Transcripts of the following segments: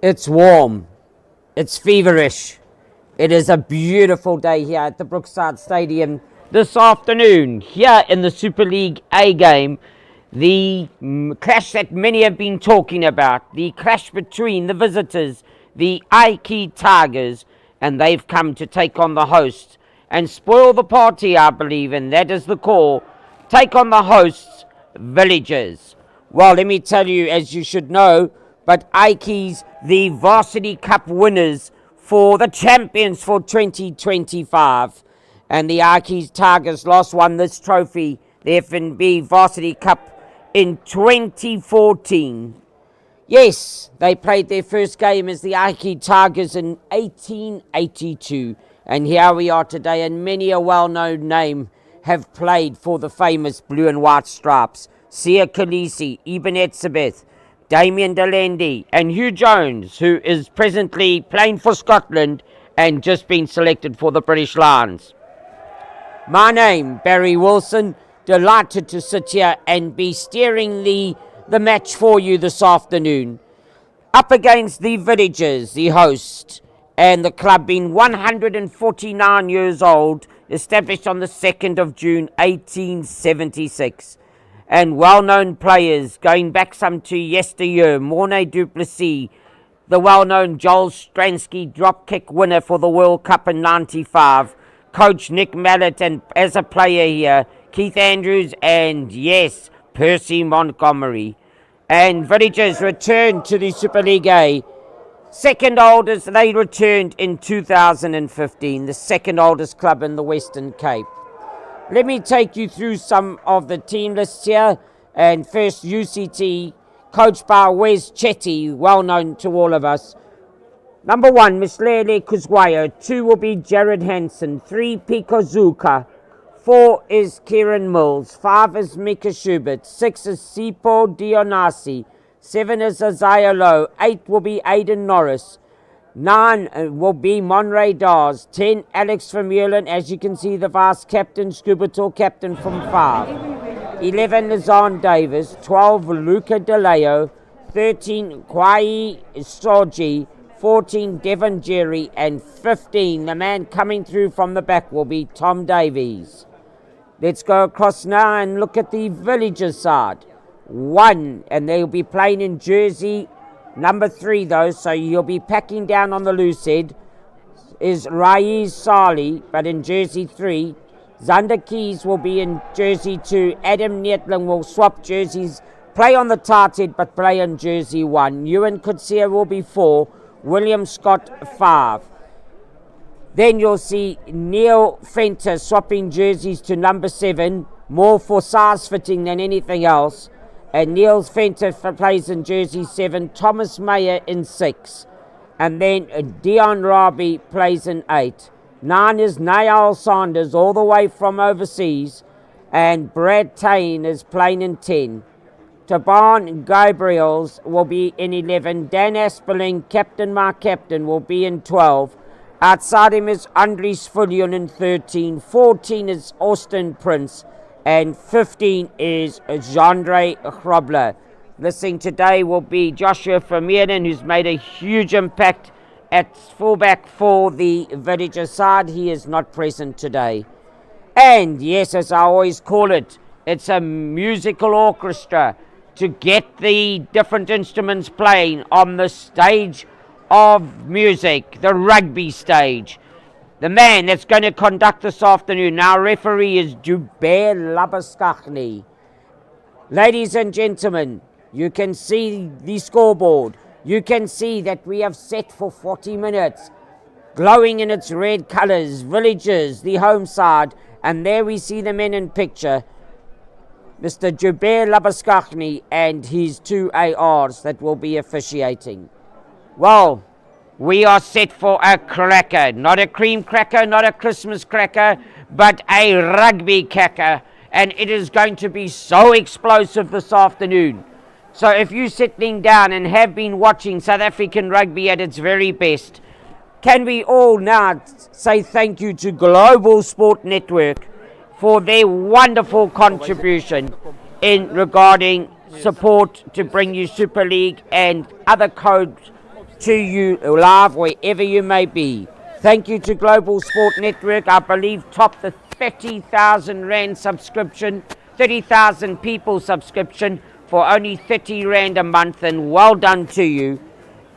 It's warm. It's feverish. It is a beautiful day here at the Brookeside Stadium this afternoon. Here in the Super League A game, the clash that many have been talking about, the clash between the visitors, the Ikey Tigers, and they've come to take on the hosts and spoil the party, I believe, and that is the call. Take on the hosts, Villagers. Well, let me tell you, as you should know, but Ikeys, the Varsity Cup winners for the champions for 2025. And the Ikey Tigers last won this trophy, the F&B Varsity Cup, in 2014. Yes, they played their first game as the Ikey Tigers in 1882. And here we are today, and many a well-known name have played for the famous blue and white stripes. Sia Khaleesi, Eben Etzebeth, Damien Delandy, and Hugh Jones, who is presently playing for Scotland and just been selected for the British Lions. My name, Barry Wilson, delighted to sit here and be steering the match for you this afternoon. Up against the Villagers, the host, and the club being 149 years old, established on the 2nd of June 1876. And well-known players going back some to yesteryear, Mornay Duplessis, the well-known Joel Stransky dropkick winner for the World Cup in 95, Coach Nick Mallett, and as a player here, Keith Andrews, and yes, Percy Montgomery. And Villagers returned to the Super League A. Second oldest, they returned in 2015, the second oldest club in the Western Cape. Let me take you through some of the team lists here. And first, UCT, coached by Wes Chetty, well known to all of us. Number 1, Mislele Kuzwayo. 2 will be Jared Hansen. 3, Pico Zuka. 4 is Kieran Mills. 5 is Mika Schubert. 6 is Sipo Dionasi. 7 is Isaiah Lowe. 8 will be Aidan Norris. 9 will be Monray Dawes. 10, Alex Vermeulen, as you can see, the vice captain, Scubator captain from 5. 11, Lazan Davis. 12, Luca DeLeo. 13, Kwai Soji. 14, Devon Jerry. And 15, the man coming through from the back, will be Tom Davies. Let's go across now and look at the Villagers side. 1, and they'll be playing in jersey number 3, though, so you'll be packing down on the loose head, is Raiz Sali, but in jersey 3. Zander Keys will be in jersey 2. Adam Netlin will swap jerseys, play on the tight head, but play in jersey 1. Ewan Kutsia will be 4. William Scott 5. Then you'll see Neil Fenter swapping jerseys to number 7, more for size fitting than anything else. And Neil Fenter plays in jersey 7, Thomas Mayer in 6. And then Dion Rabi plays in 8. 9 is Niall Saunders, all the way from overseas. And Brad Tain is playing in 10. Taban Gabriels will be in 11. Dan Asperling, captain, my captain, will be in 12. Outside him is Andries Fullion in 13. 14 is Austin Prince. And 15 is Jandre Grobler. Listening today will be Joshua Vermeulen, who's made a huge impact at fullback for the Villager side. He is not present today. And yes, as I always call it, it's a musical orchestra to get the different instruments playing on the stage of music, the rugby stage. The man that's going to conduct this afternoon, our referee, is Jubair Labaskachni. Ladies and gentlemen, you can see the scoreboard. You can see that we have set for 40 minutes, glowing in its red colours, Villagers, the home side, and there we see the men in picture, Mr. Jubair Labaskachni and his 2 ARs that will be officiating. Well, we are set for a cracker, not a cream cracker, not a Christmas cracker, but a rugby cracker. And it is going to be so explosive this afternoon. So if you're sitting down and have been watching South African rugby at its very best, can we all now say thank you to Global Sport Network for their wonderful contribution in regarding support to bring you Super League and other codes to you live wherever you may be. Thank you to Global Sport Network. I believe topped the 30,000 Rand subscription, 30,000 people subscription for only 30 Rand a month, and well done to you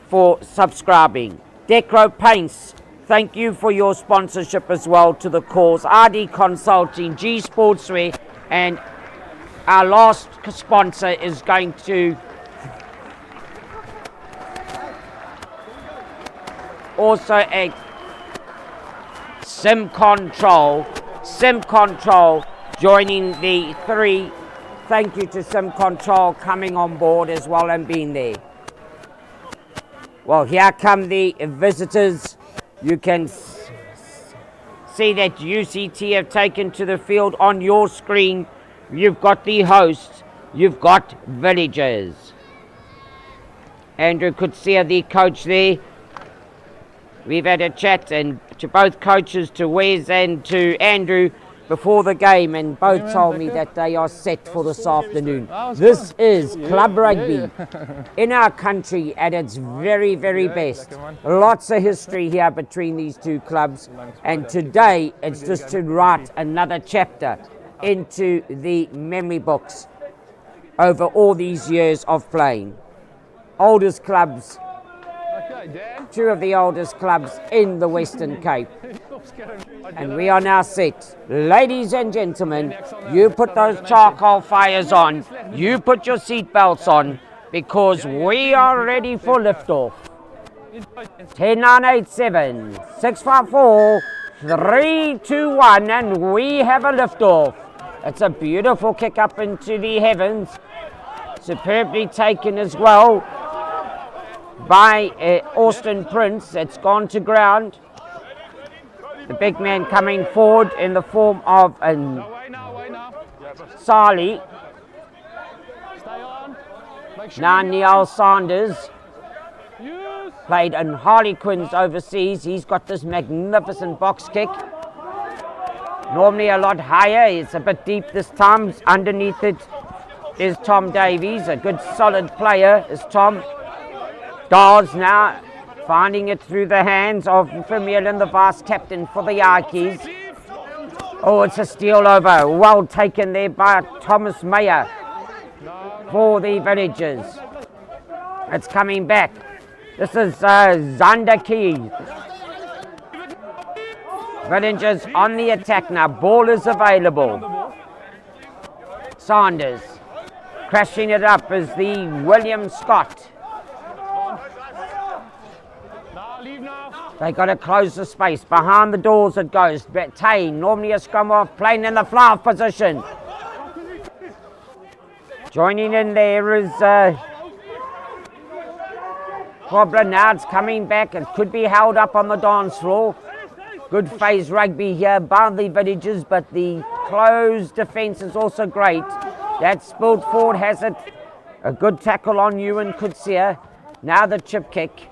for subscribing. Decro Paints, thank you for your sponsorship as well to the cause. RD Consulting, G Sportswear, and our last sponsor is going to also a Sim Control joining the three. Thank you to Sim Control coming on board as well and being there. Well, here come the visitors. You can see that UCT have taken to the field. On your screen, you've got the hosts, you've got villagers. Andrew could see the coach there. We've had a chat and to both coaches, to Wes and to Andrew, before the game, and both told me that they are set for this afternoon. This is club rugby in our country at its very, very best. Lots of history here between these two clubs, and today it's just to write another chapter into the memory books over all these years of playing. Oldest clubs, two of the oldest clubs in the Western Cape. And we are now set. Ladies and gentlemen, you put those charcoal fires on, you put your seat belts on, because we are ready for liftoff. 10, 9, 8, 7, 6, 5, 4, 3, 2, 1, and we have a liftoff. It's a beautiful kick up into the heavens, superbly taken as well by Austin Prince. It's gone to ground. The big man coming forward in the form of Sali. Now Neil Sanders played in Harlequins overseas. He's got this magnificent box kick. Normally a lot higher. It's a bit deep this time. Underneath it is Tom Davies. A good solid player is Tom. Dawes now finding it through the hands of Vermeulen, the vice captain for the Ikeys. Oh, it's a steal over. Well taken there by Thomas Meyer for the Villagers. It's coming back. This is Zander Key. Villagers on the attack now. Ball is available. Sanders crashing it up is the William Scott. They got to close the space. Behind the doors it goes. Tane, normally a scrum off, playing in the fly position. Joining in there is Cobra. Now it's coming back. It could be held up on the dance floor. Good phase rugby here by the Villagers, but the closed defence is also great. That spilled forward has it. A good tackle on Ewan Kutsia. Now the chip kick.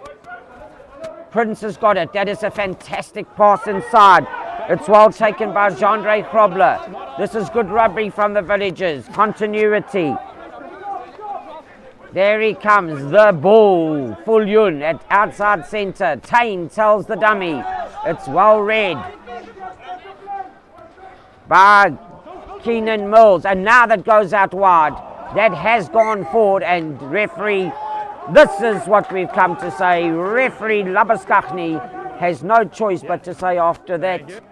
Prince has got it. That is a fantastic pass inside. It's well taken by Jandre Krobler. This is good rugby from the Villagers. Continuity. There he comes. The ball. Full Yun at outside centre. Tane tells the dummy. It's well read by Keenan Mills. And now that goes out wide. That has gone forward, and referee, this is what we've come to say. Referee Labaskachny has no choice but to say after that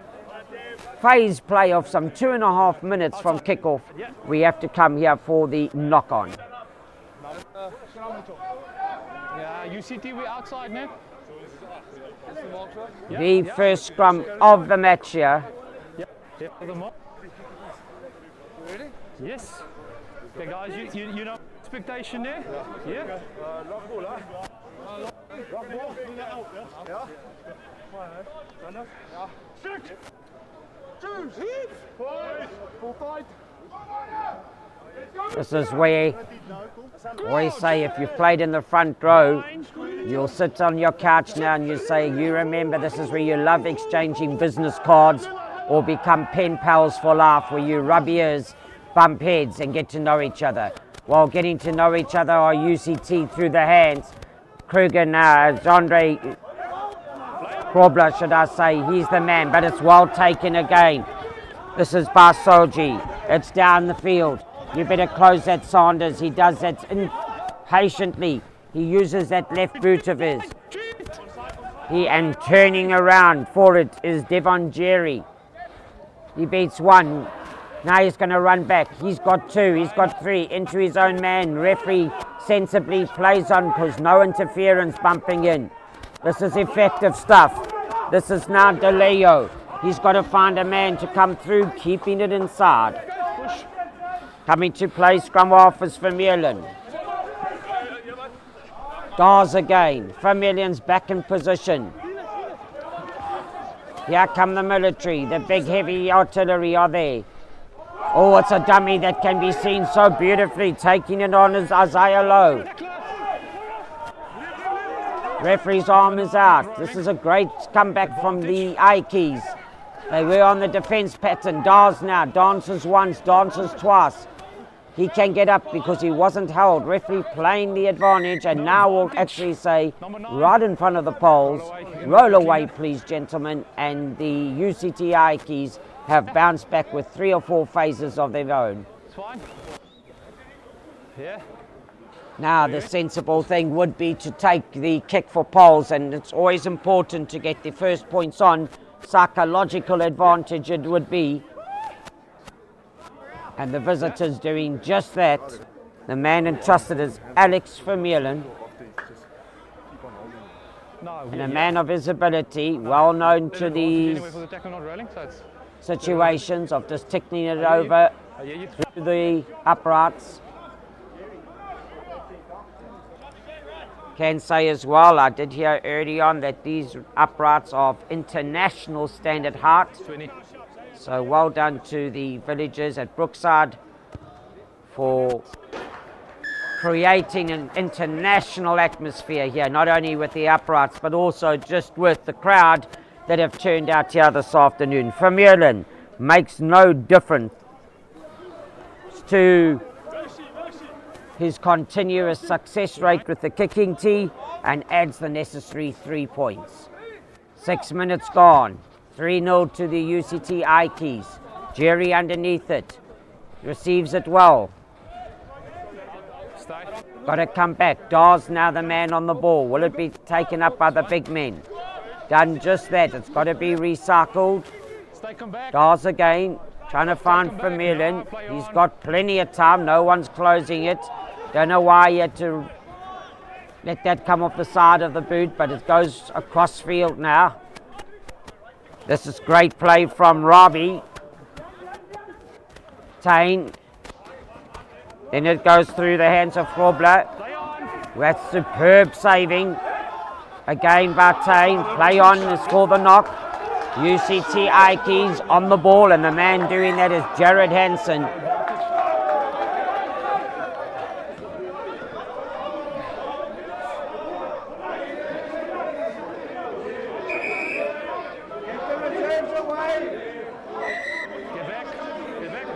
phase play of some 2.5 minutes from kickoff, we have to come here for the knock-on. Yeah, UCT, we outside now. The first scrum of the match here. Yes. Okay, guys, you know expectation there? Yeah. This is where we say if you've played in the front row, you'll sit on your couch now and you say, you remember this is where you love exchanging business cards or become pen pals for life, where you rub ears, bump heads and get to know each other. While getting to know each other are UCT through the hands. Kruger now, Andre Krobler, should I say. He's the man, but it's well taken again. This is Barsolji. It's down the field. You better close that, Sanders. He does that impatiently. He uses that left boot of his. And turning around for it is Devon Jerry. He beats one. Now he's going to run back. He's got two. He's got three. Into his own man. Referee sensibly plays on because no interference bumping in. This is effective stuff. This is now DeLeo. He's got to find a man to come through, keeping it inside. Coming to play scrum off is Vermeulen. Dawes again. Vermeulen's back in position. Here come the military. The big heavy artillery are there. Oh, it's a dummy that can be seen so beautifully. Taking it on is Isaiah Lowe. Referee's arm is out. This is a great comeback from the Ikeys. They were on the defense pattern. Dawes now dances once, dances twice. He can get up because he wasn't held. Referee playing the advantage, and now will actually say right in front of the poles, roll away please gentlemen, and the UCT Ikeys have bounced back with 3 or 4 phases of their own. It's fine. Yeah. Now the sensible thing would be to take the kick for poles, and it's always important to get the first points on. Psychological advantage it would be. And the visitors doing just that. The man entrusted is Alex Vermeulen. And a man of his ability, well known to these situations of just ticking it over through the uprights. Can say as well, I did hear early on that these uprights are of international standard height. So well done to the villagers at Brookeside for creating an international atmosphere here, not only with the uprights, but also just with the crowd that have turned out here this afternoon. Vermeulen makes no difference to his continuous success rate with the kicking tee and adds the necessary 3 points. 6 minutes gone. 3-0 to the UCT Ikeys. Jerry underneath it. Receives it well. Got to come back. Dawes now the man on the ball. Will it be taken up by the big men? Done just that. It's got to be recycled. Dawes again. Trying to find Vermeulen. He's got plenty of time. No one's closing it. Don't know why he had to let that come off the side of the boot, but it goes across field now. This is great play from Robbie. Tain. Then it goes through the hands of Krobler. That's superb saving. Again by Tain. Play on is for the knock. UCT Ikeys on the ball, and the man doing that is Jared Hansen.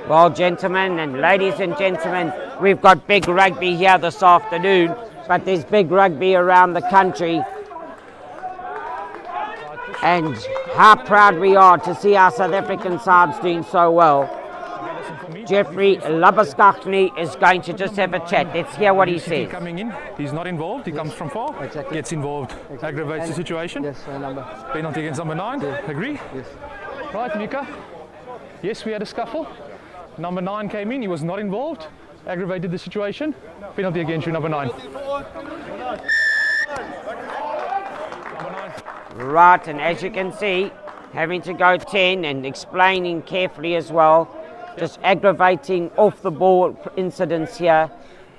Well, gentlemen and ladies and gentlemen, we've got big rugby here this afternoon, but there's big rugby around the country. And how proud we are to see our South African sides doing so well. Jeffrey Labaskachny is going to just have a chat. Let's hear what he says. Coming in, he's not involved, he comes from far, gets involved, aggravates the situation. Yes, number. Penalty against number 9, agree? Yes. Right, Mika? Yes, we had a scuffle. Number 9 came in, he was not involved, aggravated the situation. Penalty against you, number 9. Right, and as you can see, having to go 10 and explaining carefully as well, just aggravating off the ball incidents here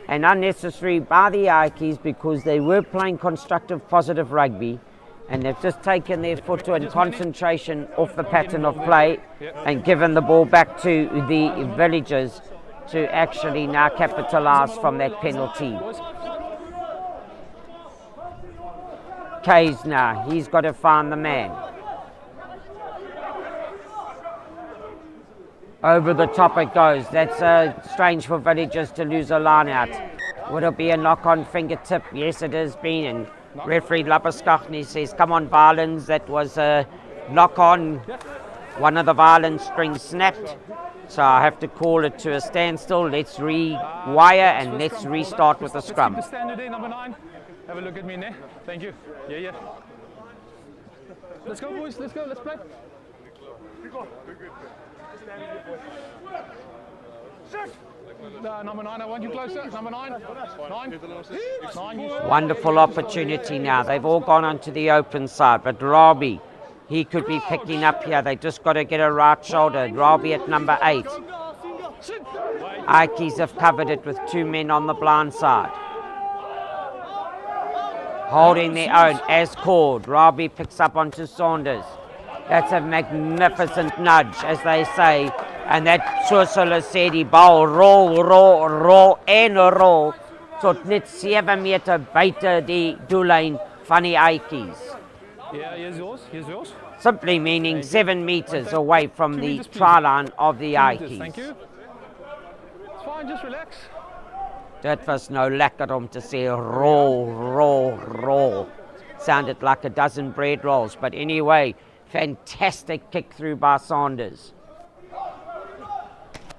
and unnecessary by the Ikeys because they were playing constructive, positive rugby, and they've just taken their foot and concentration off the pattern of play and given the ball back to the villagers to actually now capitalise from that penalty. Kays now, he's got to find the man. Over the top it goes. That's strange for villagers to lose a line out. Would it be a knock on fingertip? Yes, it has been. And Referee Lapaskachny says, come on, Varlins. That was a knock on. One of the Varlins strings snapped. So I have to call it to a standstill. Let's rewire and let's restart with the scrum. Let's keep the standard there, number 9. Have a look at me in there. Thank you. Yeah. Let's go, boys. Let's go. Let's play. Number 9, I want you closer. Number 9. 9. Wonderful opportunity now. They've all gone onto the open side, but Robbie, he could be picking up here. They just got to get a right shoulder. Robbie at number 8. Ikeys have covered it with 2 men on the blind side. Holding their own as called. Robbie picks up onto Saunders. That's a magnificent nudge, as they say. And that soos hulle sê die bal rol en rol tot net 7 meter buite die doellyn van die Ikeys. Yeah, here's yours. Simply meaning 7 meters away from the try line of the Ikeys. Thank you. It's fine, just relax. Dit was nou lekker om te sê rol. Sounded like a dozen bread rolls, but anyway, fantastic kick through by Saunders.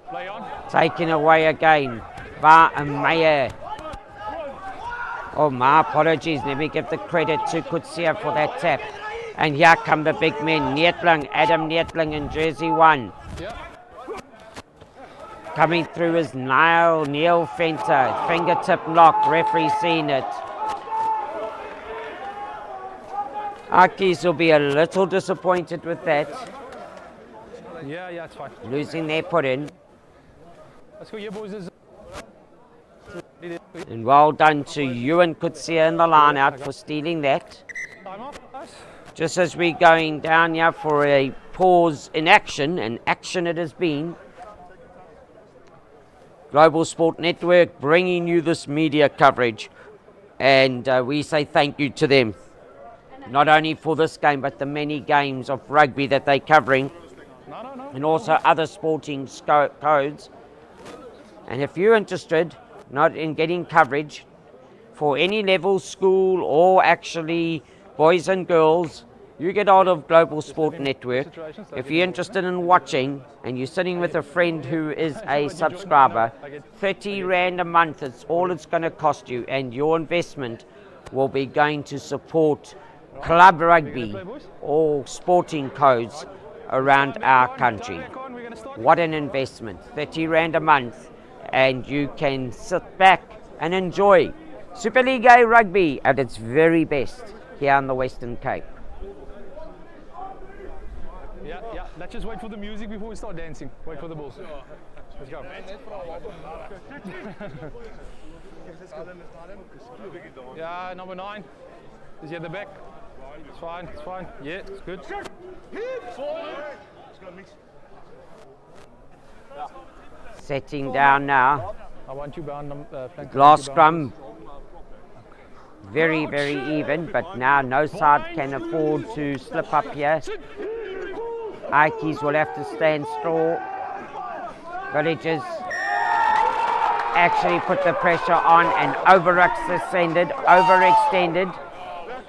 Play on. Taken away again by Meyer. Oh, my apologies. Let me give the credit to Kutsia for that tap. And here come the big men. Adam Neetling in jersey 1. Yeah. Coming through is Neil Fenter. Fingertip knock. Referee seen it. Ikeys will be a little disappointed with that. Yeah, it's fine. Losing their put in. Let's go, yeah, boys. And well done to Ewan Kutsia in the line out for stealing that. Time off, nice. Just as we're going down here for a pause in action, and action it has been. Global Sport Network bringing you this media coverage, and we say thank you to them. Not only for this game, but the many games of rugby that they're covering, and also other sporting codes. And if you're interested, not in getting coverage for any level, school, or actually boys and girls, you get out of Global Sport Network. If you're interested in watching and you're sitting with a friend who is a subscriber, 30 Rand a month is all it's going to cost you, and your investment will be going to support club rugby or sporting codes around our country. What an investment, 30 Rand a month, and you can sit back and enjoy Super League A rugby at its very best here in the Western Cape. Yeah. Let's just wait for the music before we start dancing. Wait for the balls. Let's go. Yeah, number 9. Is he at the back? It's fine. Yeah, it's good. Setting down now. I want you bound flank. Last scrum, very even, but now no side can afford to slip up here. Ikeys will have to stand still. Villagers actually put the pressure on and overextended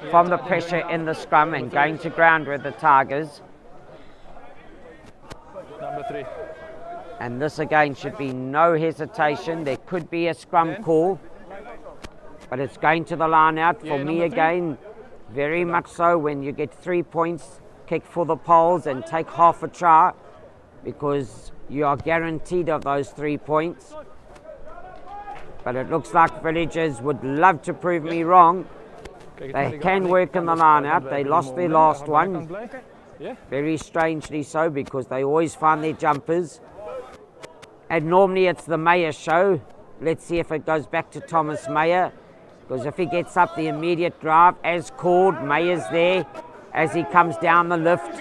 from the pressure in the scrum and going to ground with the Tigers. Number 3. And this again should be no hesitation. There could be a scrum call, but it's going to the line out. For me again, very much so. When you get 3 points, kick for the poles and take half a try, because you are guaranteed of those 3 points. But it looks like Villagers would love to prove me wrong. They can work in the line out. They lost their last one, very strangely so, because they always find their jumpers. And normally it's the Mayer show. Let's see if it goes back to Thomas Mayer, because if he gets up the immediate drive as called, Mayer's there as he comes down the lift.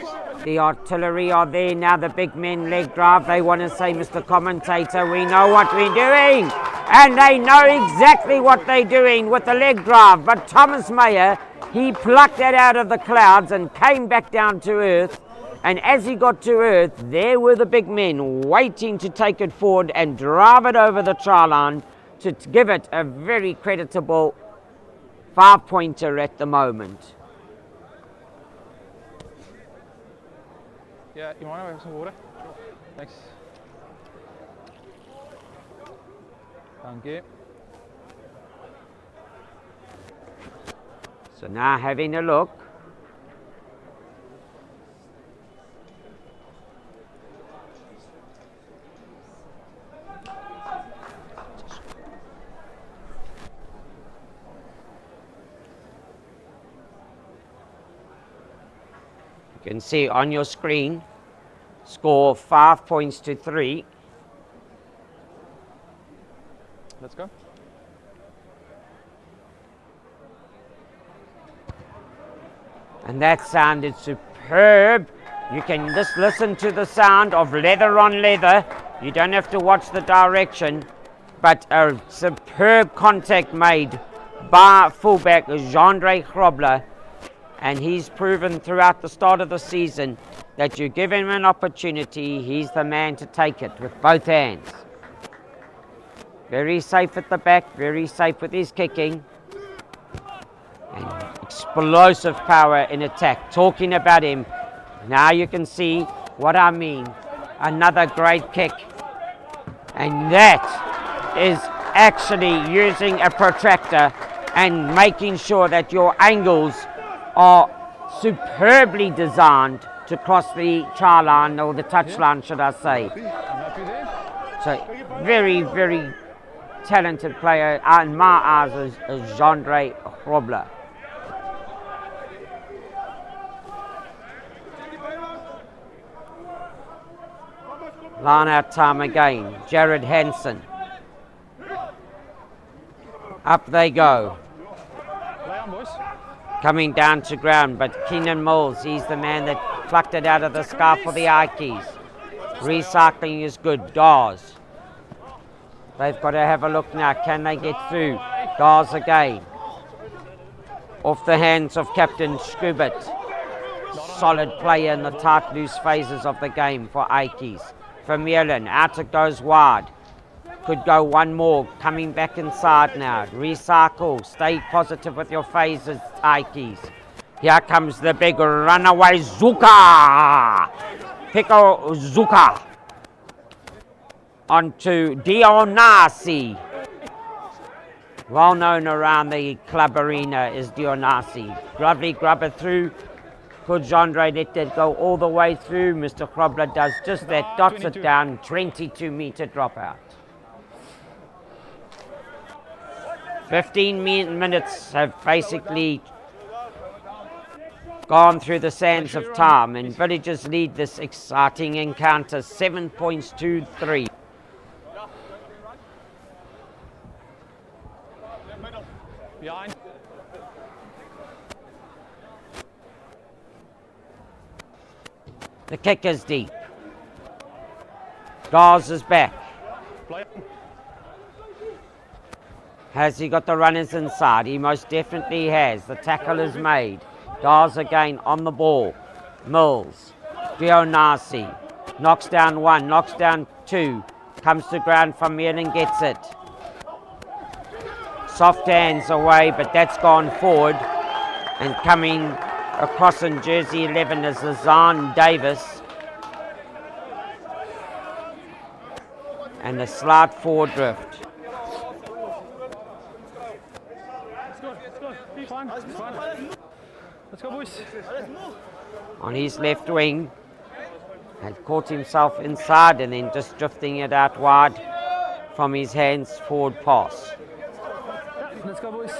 The artillery are there now, the big men leg drive. They want to say, Mr. Commentator, we know what we're doing. And they know exactly what they're doing with the leg drive. But Thomas Mayer, he plucked that out of the clouds and came back down to earth. And as he got to earth, there were the big men waiting to take it forward and drive it over the try line to give it a very creditable 5-pointer at the moment. Yeah, you want to have some water? Thanks. Thank you. So now having a look. You can see on your screen, score 5 points to 3. Let's go. And that sounded superb. You can just listen to the sound of leather on leather. You don't have to watch the direction, but a superb contact made by fullback Jandre Grobler. And he's proven throughout the start of the season that you give him an opportunity, he's the man to take it with both hands. Very safe at the back, very safe with his kicking. And explosive power in attack. Talking about him, now you can see what I mean. Another great kick. And that is actually using a protractor and making sure that your angles are superbly designed to cross the try line, or the touch line, should I say. So very, very talented player in my eyes is Jandre Grobler. Line out time again. Jared Hansen. Up they go. Play on, boys. Coming down to ground, but Keenan Mills, he's the man that plucked it out of the sky for the Ikeys. Recycling is good. Dawes. They've got to have a look now. Can they get through? Dawes again. Off the hands of Captain Schubert. Solid player in the tight, loose phases of the game for Ikeys. Vermeulen, out it goes wide. Could go one more, coming back inside now. Recycle, stay positive with your phases, Ikeys. Here comes the big runaway Zuka. Pico Zuka. Onto Dionasi. Well known around the club arena is Dionasi. Lovely grubber through. Could Jandre let that go all the way through? Mr. Grobler does just that, dots it down, 22-meter dropout. 15 minutes have basically gone through the sands of time, and Villagers lead this exciting encounter 7 points to 3. Behind. The kick is deep. Dawes is back. Play. Has he got the runners inside? He most definitely has. The tackle is made. Dawes again on the ball. Mills. Dionasi. Knocks down one, knocks down two. Comes to ground from here and gets it. Soft hands away, but that's gone forward. And coming across in jersey 11 is Lazan Davis. And a slight forward drift. Let's go, boys. On his left wing, had caught himself inside and then just drifting it out wide from his hands forward pass. Let's go, boys.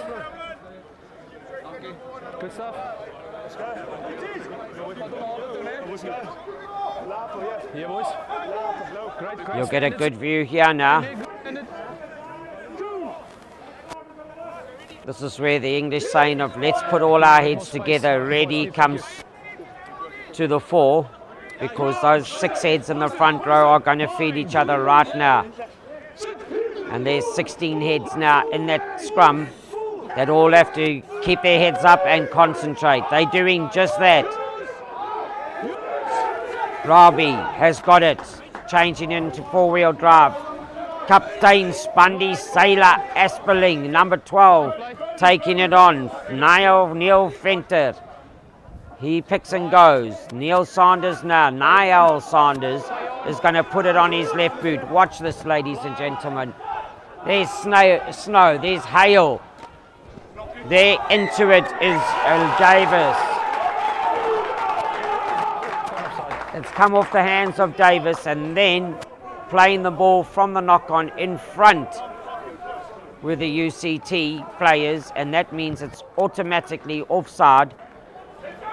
Good stuff. Yeah, boys. Great. You'll get a good view here now. This is where the English saying of let's put all our heads together ready comes to the fore, because those 6 heads in the front row are going to feed each other right now. And there's 16 heads now in that scrum that all have to keep their heads up and concentrate. They're doing just that. Robbie has got it, changing into 4-wheel drive. Captain Spundy Sailor Asperling, number 12, taking it on. Neil Fenter. He picks and goes. Neil Sanders now. Niall Sanders is going to put it on his left boot. Watch this, ladies and gentlemen. There's snow. There's hail. There into it is Davis. It's come off the hands of Davis and then playing the ball from the knock-on in front with the UCT players, and that means it's automatically offside.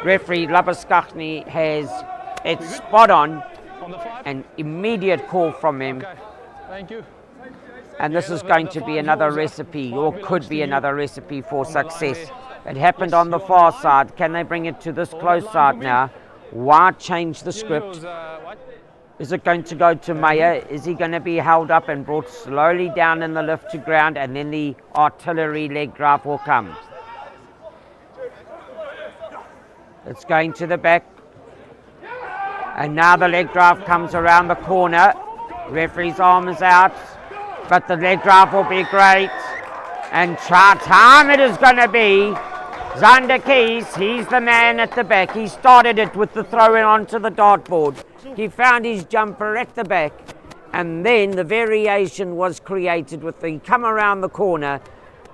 Referee Labaskachny has it spot on, an immediate call from him. Okay. Thank you. And this is going to be another recipe, or could be another recipe for success. It happened on the far side. Can they bring it to this close side now? Why change the script? Is it going to go to Meyer? Is he going to be held up and brought slowly down in the lift to ground, and then the artillery leg drive will come? It's going to the back. And now the leg drive comes around the corner. Referee's arm is out. But the leg drive will be great. And time it is going to be. Xander Keys, he's the man at the back. He started it with the throw-in onto the dartboard. He found his jumper at the back. And then the variation was created with the come around the corner.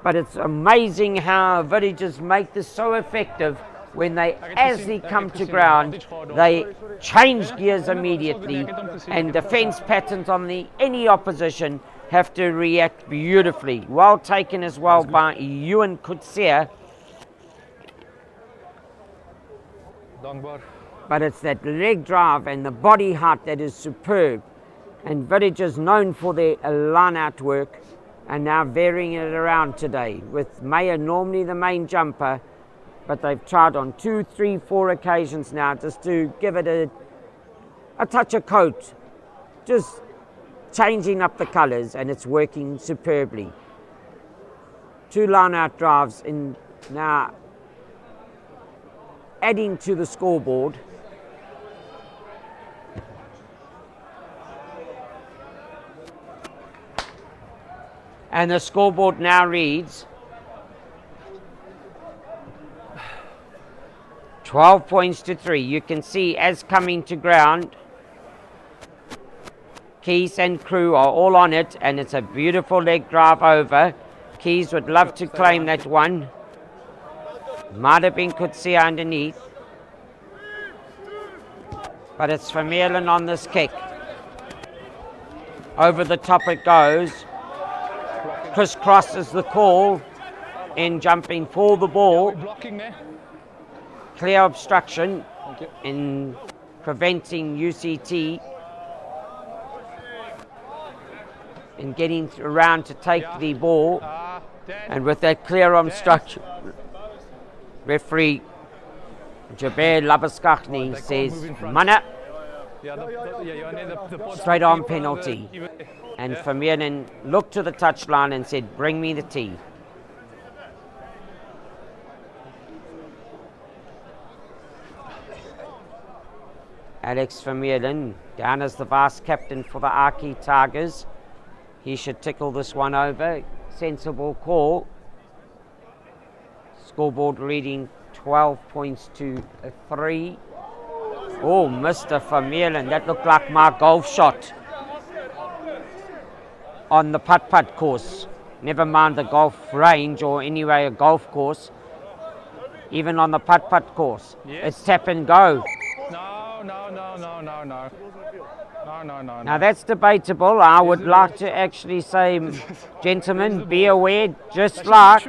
But it's amazing how villagers make this so effective. When they, as they come to ground, they change gears immediately, and defence patterns on any opposition have to react beautifully. Well taken as well by Ewan Kutsia. But it's that leg drive and the body height that is superb. And villagers known for their line-out work are now varying it around today, with Meyer normally the main jumper. But they've tried on 2, 3, 4 occasions now just to give it a touch of coat, just changing up the colours, and it's working superbly. 2 line-out drives in now, adding to the scoreboard. And the scoreboard now reads 12 points to 3. You can see as coming to ground, Keys and crew are all on it, and it's a beautiful leg drive over. Keys would love to claim that one. Might have been Kutsia underneath. But it's Vermeulen on this kick. Over the top it goes. Crisscross is the call in jumping for the ball. Clear obstruction in preventing UCT in getting around to take the ball, and with that clear obstruction, referee Jaber Labaskachny says mana, straight on penalty, and Vermeulen looked to the touchline and said, bring me the tee. Alex Vermeulen, down as the vice captain for the Ikey Tigers. He should tickle this one over. Sensible call. Scoreboard reading 12 points to 3. Oh, Mr. Vermeulen, that looked like my golf shot on the putt-putt course. Never mind the golf range, or anyway a golf course. Even on the putt-putt course. Yes. It's tap and go. No. Now that's debatable. I would like to actually say, gentlemen, be aware, just like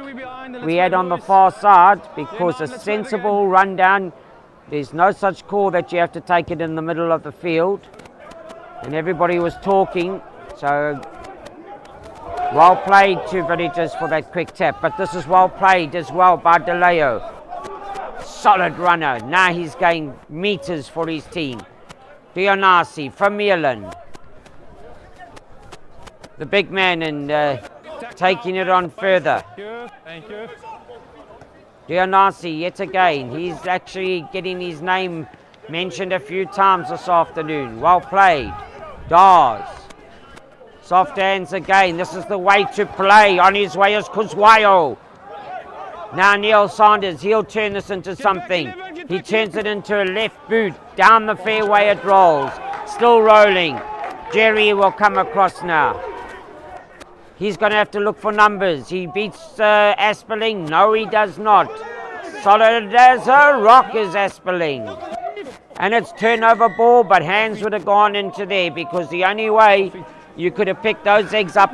we had on the far side, because a sensible rundown, there's no such call that you have to take it in the middle of the field. And everybody was talking, so well played to villagers for that quick tap. But this is well played as well by DeLeo. Solid runner. Now he's gained meters for his team. Dionasi, Vermeulen, the big man, and taking it on further. Thank you. Dionasi, yet again, he's actually getting his name mentioned a few times this afternoon. Well played. Dawes. Soft hands again. This is the way to play. On his way is Kuzwayo. Now Neil Saunders, he'll turn this into something. He turns it into a left boot. Down the fairway it rolls. Still rolling. Jerry will come across now. He's going to have to look for numbers. He beats Asperling. No, he does not. Solid as a rock is Asperling. And it's turnover ball, but hands would have gone into there because the only way you could have picked those eggs up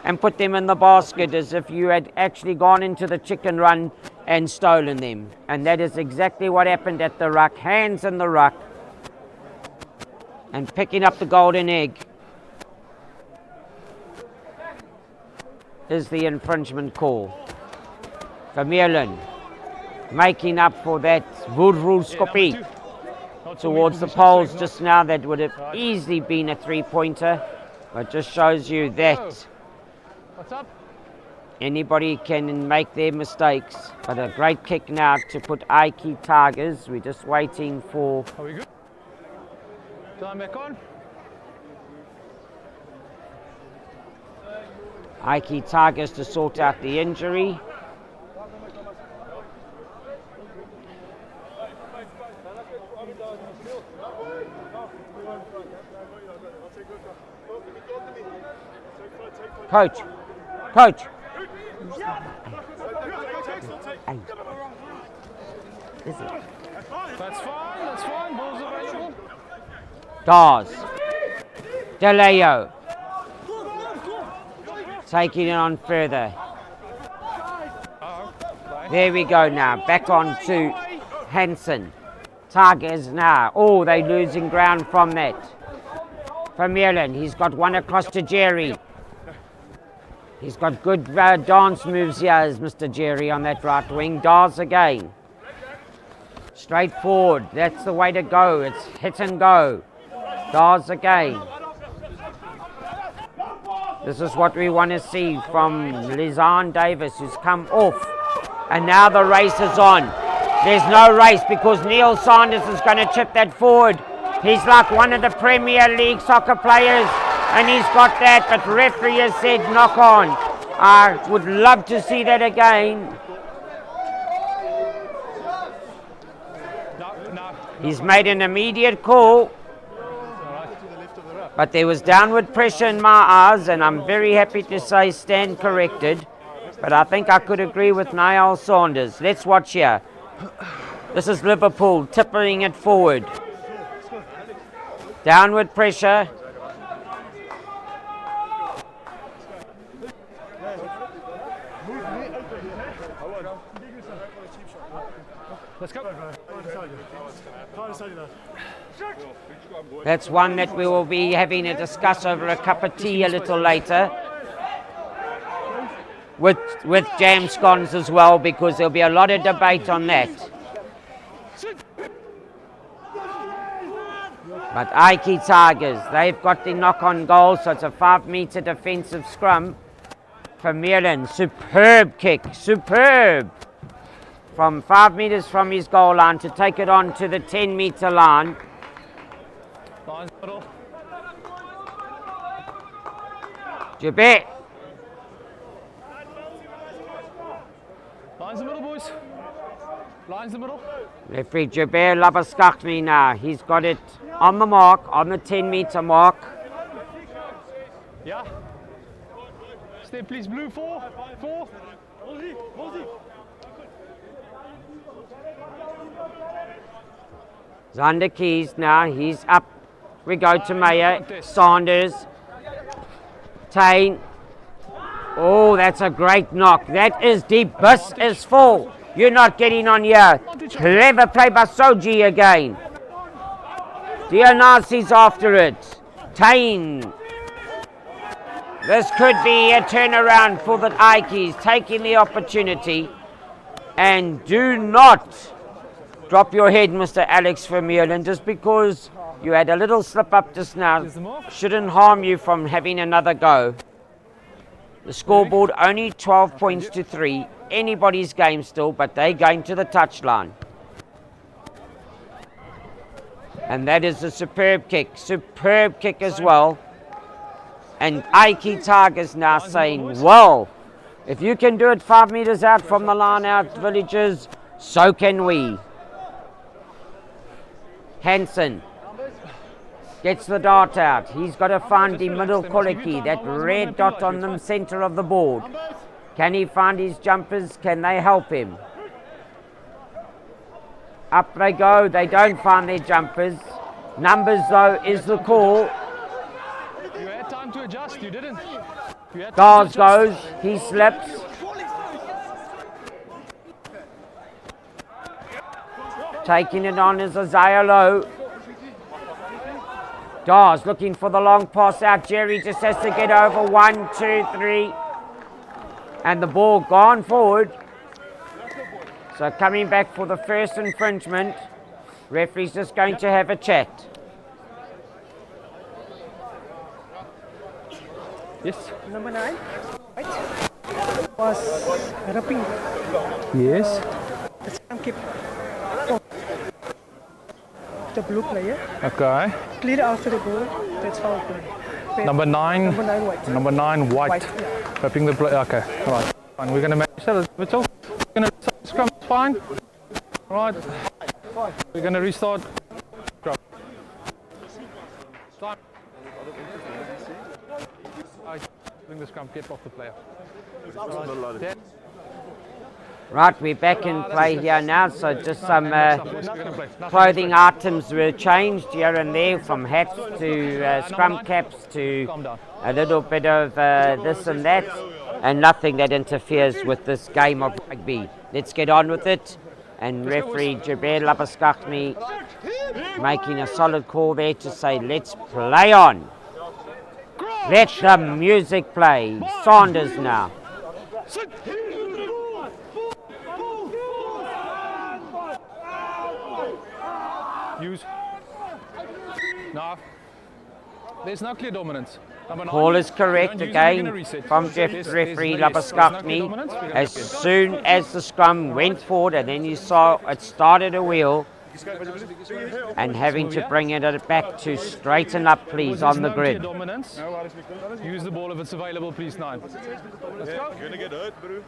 and put them in the basket is if you had actually gone into the chicken run and stolen them. And that is exactly what happened at the ruck. Hands in the ruck. And picking up the golden egg is the infringement call. Vermeulen making up for that Woodrulskoppie towards the poles just now. That would have easily been a three-pointer, but just shows you that anybody can make their mistakes. But a great kick now to put Ikey Tigers. We're just waiting for... Are we good? Time back on. Ikey Tigers to sort out the injury. Coach. Is it? That's fine, balls available. Dawes. DeLeo. Taking it on further. There we go now. Back on to Hansen. Tigers now. Oh, they're losing ground from that. Vermeulen. He's got one across to Jerry. He's got good dance moves here as Mr. Jerry on that right wing. Dawes again. Straight forward. That's the way to go. It's hit and go. Dawes again. This is what we want to see from Lizanne Davis, who's come off. And now the race is on. There's no race because Neil Saunders is going to chip that forward. He's like one of the Premier League soccer players, and he's got that, but referee has said knock on. I would love to see that again. He's made an immediate call. But there was downward pressure in my eyes, and I'm very happy to say stand corrected. But I think I could agree with Niall Saunders. Let's watch here. This is Liverpool tipping it forward. Downward pressure. Let's go. That's one that we will be having a discuss over a cup of tea a little later. With jam scones as well, because there'll be a lot of debate on that. But Ikey Tigers, they've got the knock-on goal, so it's a 5-meter defensive scrum. Vermeulen, superb kick, superb. From 5 meters from his goal line to take it on to the 10-meter line. Lines middle. Jabet. Lines the middle, boys. Lines the middle. Referee Jabet Lavaskachni now. He's got it on the mark, on the 10-meter mark. Yeah. Step, please, blue, 4. Zander Keys now, he's up. We go to Mayer, Saunders, Tain. Oh, that's a great knock. That is deep. Bus is full. You're not getting on here. Clever play by Soji again. Dionisi's after it. Tain. This could be a turnaround for the Ikeys, taking the opportunity. And do not drop your head, Mr. Alex Vermeulen, just because you had a little slip up just now. Shouldn't harm you from having another go. The scoreboard only 12 points to 3. Anybody's game still, but they're going to the touchline. And that is a superb kick as well. And Ikey Tigers now saying, well, if you can do it 5 meters out from the line out, Villagers, so can we. Hansen gets the dart out. He's got to find the middle Koliki, that red dot on the center of the board. Can he find his jumpers? Can they help him? Up they go. They don't find their jumpers. Numbers, though, is the call. You had time to adjust, you didn't. Gars goes. He slips. Taking it on is Isaiah Lowe. Dawes looking for the long pass out. Jerry just has to get over 1, 2, 3. And the ball gone forward. So coming back for the first infringement. Referee's just going to have a chat. Yes. Number 9 was rapping. Yes. The scrum kept the blue player. Okay. Clear after the ball. That's foul play. Number 9. Number 9 white. Number 9 white. White, yeah. Wrapping the play. Okay. All right. Fine. We're going to manage that. Mitchell. We're going to scrum. Fine. All right. We're going to restart. Scrum. Time. Bring the scrum. Get off the player. Right. Right, we're back in play here now, so just some clothing items were changed here and there, from hats to scrum caps to a little bit of this and that, and nothing that interferes with this game of rugby. Let's get on with it, and referee Jabir Labaskachni making a solid call there to say, let's play on. Let the music play. Saunders now. Use. No. There's no clear dominance. Call is correct again from referee Labaskachni. As soon as the scrum went forward, and then you saw it started a wheel, and having to bring it back to straighten up, please, on the grid. Use the ball if it's available, please, 9. Let's go. You're going to get hurt, bro.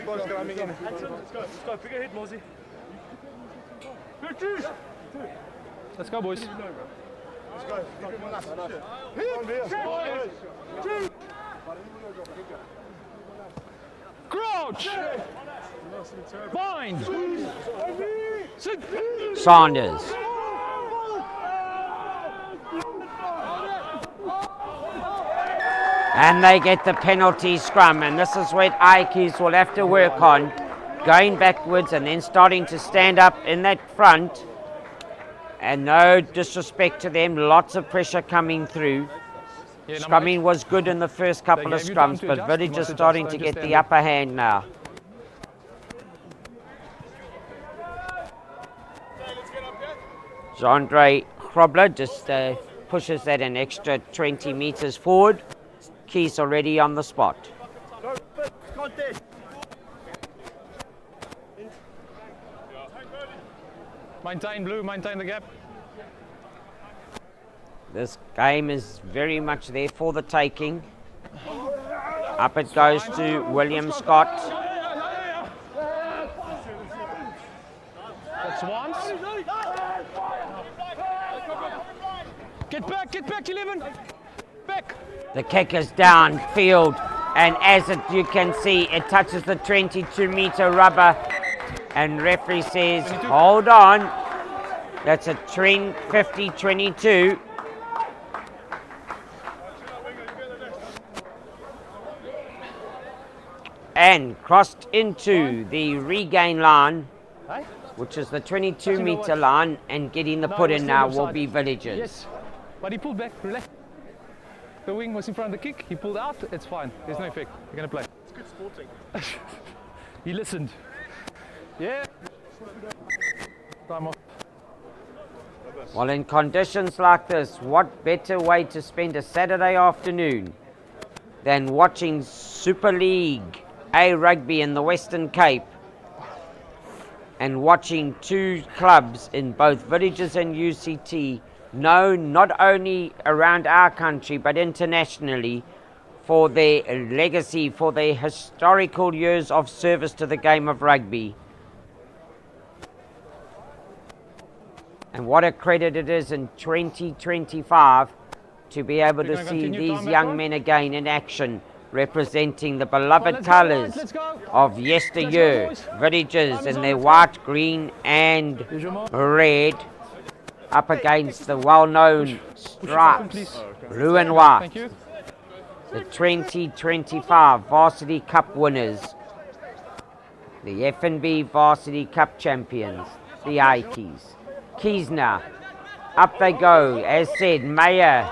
Let's go. Bigger hit, Mosey. Let's go, boys. Crouch! Bind! Saunders. And they get the penalty scrum, and this is what Ikeys will have to work on, going backwards and then starting to stand up in that front. And no disrespect to them, lots of pressure coming through. Scrumming was good in the first couple of scrums, but Village is starting to get the upper hand now. Jandre Hrobler just pushes that an extra 20 meters forward. Keys already on the spot. Maintain blue, maintain the gap. This game is very much there for the taking. Up it goes to William Scott. That's once. Get back, 11. Back. The kick is downfield, and as you can see, it touches the 22-meter rubber. And referee says, hold on. That's a 50-22. And crossed into the regain line, which is the 22-meter line, and getting the put in now will be Villagers. Yes, but he pulled back, relax. The wing was in front of the kick, he pulled out, it's fine. There's no effect, you're going to play. It's good sporting. He listened. Yeah. Time off. Well, in conditions like this, what better way to spend a Saturday afternoon than watching Super League A rugby in the Western Cape and watching two clubs in both Villages and UCT known not only around our country but internationally for their legacy, for their historical years of service to the game of rugby. And what a credit it is in 2025 to be able to see these young men again in action, representing the beloved colours of yesteryear, Villages in their white, green and red, up against the well-known stripes, blue and white. The 2025 Varsity Cup winners, the F&B Varsity Cup champions, the Ikeys. Keys now, up they go, as said, Mayer.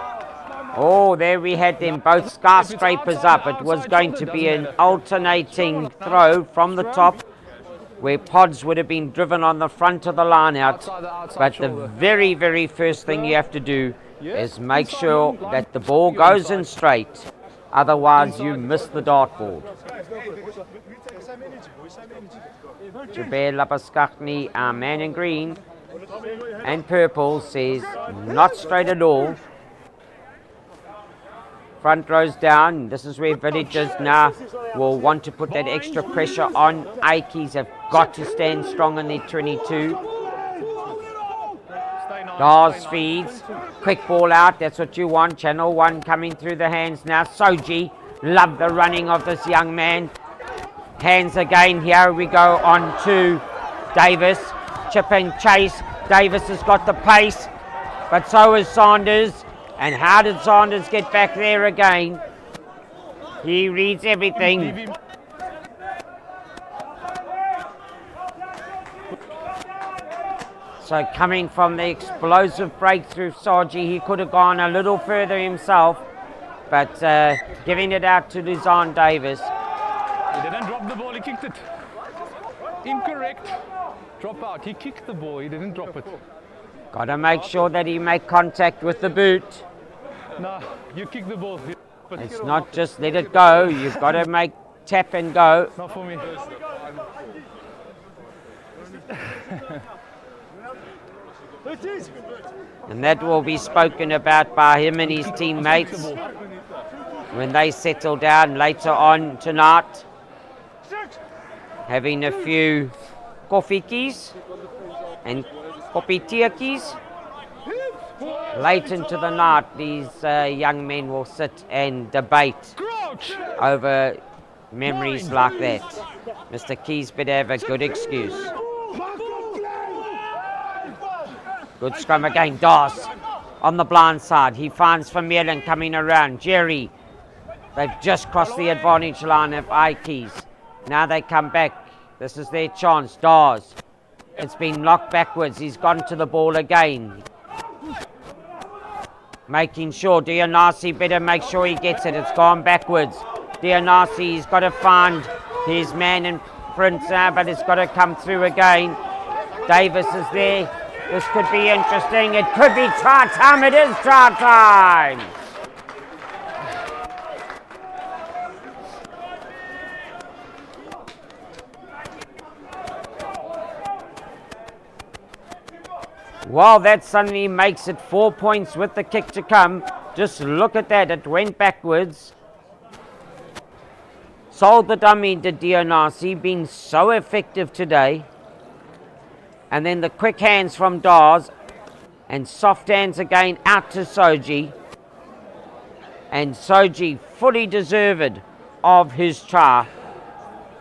Oh, there we had them, both skyscrapers up. It was going to be an alternating throw from the top, where pods would have been driven on the front of the line out. But the very, very first thing you have to do is make sure that the ball goes in straight. Otherwise, you miss the dartboard. Jabir Lapaskachni, our man in green and purple, says not straight at all. Front rows down. This is where Villages now will want to put that extra pressure on. Ikeys have got to stand strong in their 22. Dawes feeds. Quick ball out. That's what you want. Channel 1 coming through the hands now. Soji. Love the running of this young man. Hands again. Here we go on to Davis. Chip and chase. Davis has got the pace, but so is Saunders. And how did Saunders get back there again? He reads everything. So coming from the explosive breakthrough, Saji, he could have gone a little further himself, but giving it out to Luzon Davis. He didn't drop the ball, he kicked it. Incorrect. Drop out. He kicked the ball, he didn't drop it. Got to make sure that he make contact with the boot. No, you kick the ball. It's not just let it go. You've got to make tap and go. Not for me. And that will be spoken about by him and his teammates when they settle down later on tonight, having a few kofikis and kopitiakis. Late into the night, these young men will sit and debate over memories like that. Mr. Keys better have a good excuse. Good scrum again. Dawes on the blind side. He finds Vermeulen coming around. Jerry. They've just crossed the advantage line of Ikeys. Now they come back. This is their chance. Dawes. It's been knocked backwards. He's gone to the ball again. Making sure Dionasi better make sure he gets it. It's gone backwards. Dionasi's got to find his man in front now, but it's got to come through again. Davis is there. This could be interesting. It could be try time. It is try time. Well, that suddenly makes it 4 points with the kick to come. Just look at that. It went backwards. Sold the dummy to Dionasi, being so effective today. And then the quick hands from Dawes. And soft hands again out to Soji. And Soji fully deserved of his try.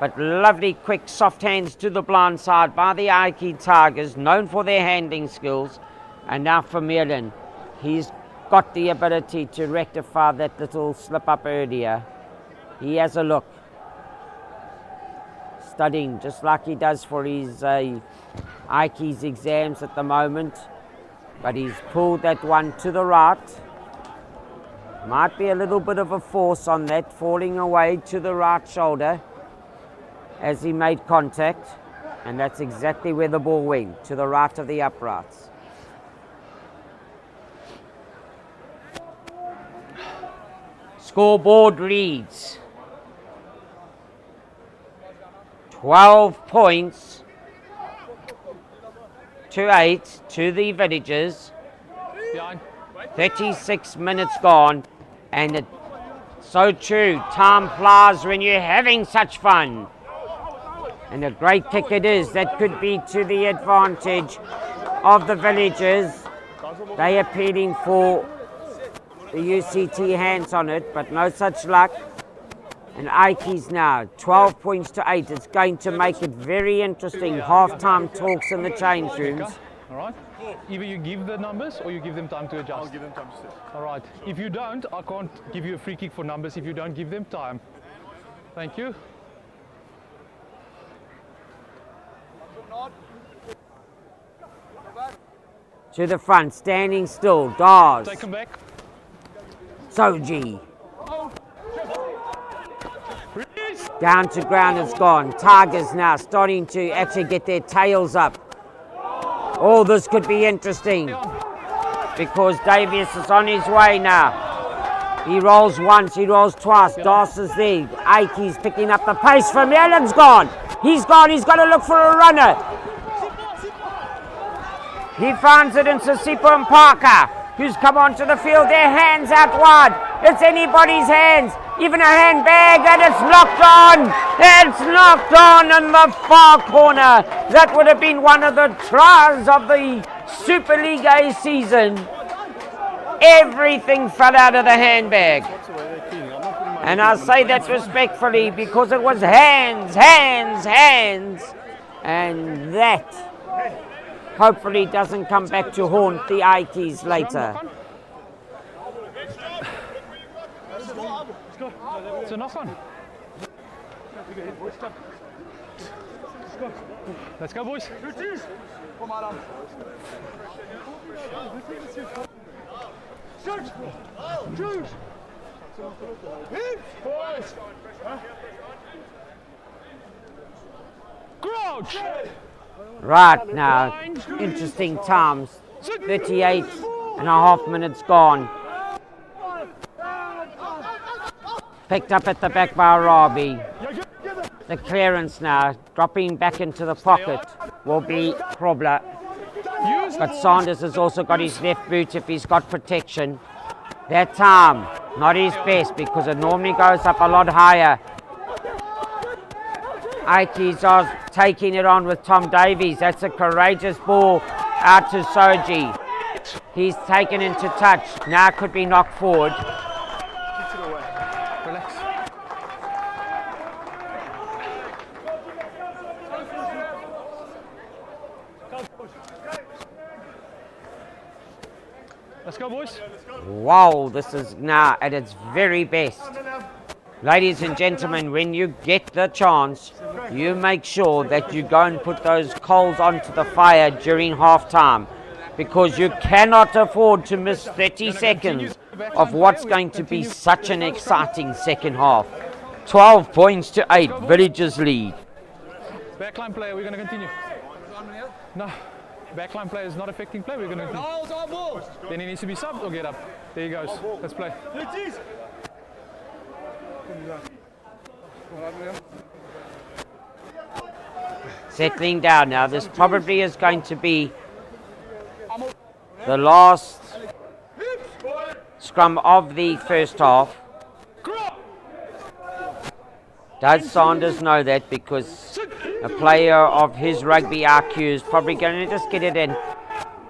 But lovely, quick, soft hands to the blind side by the Ikey Tigers, known for their handling skills. And now Vermeulen, he's got the ability to rectify that little slip up earlier. He has a look. Studying just like he does for his Ikey's exams at the moment. But he's pulled that one to the right. Might be a little bit of a force on that, falling away to the right shoulder as he made contact, and that's exactly where the ball went, to the right of the uprights. Scoreboard reads 12 points to 8 to the Villagers. Behind. 36 minutes gone, and it's so true. Time flies when you're having such fun. And a great kick it is. That could be to the advantage of the villagers. They are pleading for the UCT hands on it, but no such luck. And Ikeys now, 12 points to 8. It's going to make it very interesting. Half-time talks in the change rooms. All right. Either you give the numbers or you give them time to adjust. I'll give them time to sit. All right. If you don't, I can't give you a free kick for numbers if you don't give them time. Thank you. To the front, standing still, Dawes, Take them back. Soji. Down to ground it's gone. Tigers now starting to actually get their tails up. Oh, this could be interesting because Davies is on his way now. He rolls once, he rolls twice. Dawes is there. Ikey's picking up the pace from Allen's gone. He's gone, he's got to look for a runner. He finds it in Sisipo and Parker, who's come onto the field. Their hands out wide. It's anybody's hands, even a handbag, and it's knocked on. It's knocked on in the far corner. That would have been one of the tries of the Super League A season. Everything fell out of the handbag. And I say that respectfully because it was hands, hands, hands. And that hopefully doesn't come back to haunt the Ikeys later. It's a knock on. Let's go, boys. Crouch! Right now, interesting times. 38 and a half minutes gone. Picked up at the back by Arabi. The clearance now, dropping back into the pocket, will be Krobler. But Sanders has also got his left boot if he's got protection. That time, not his best because it normally goes up a lot higher. Ikeys are taking it on with Tom Davies. That's a courageous ball out to Soji. He's taken into touch. Now could be knocked forward. Relax. Let's go, boys. Wow, this is now at its very best. Ladies and gentlemen, when you get the chance, you make sure that you go and put those coals onto the fire during half-time, because you cannot afford to miss 30 seconds of what's going to be such an exciting second half. 12 points to 8, Villagers lead. Backline player, we're going to continue. No, backline player is not affecting play, we're going to continue. Then he needs to be subbed or get up. There he goes. Let's play. Settling down now. This probably is going to be the last scrum of the first half. Does Sanders know that? Because a player of his rugby IQ is probably going to just get it in,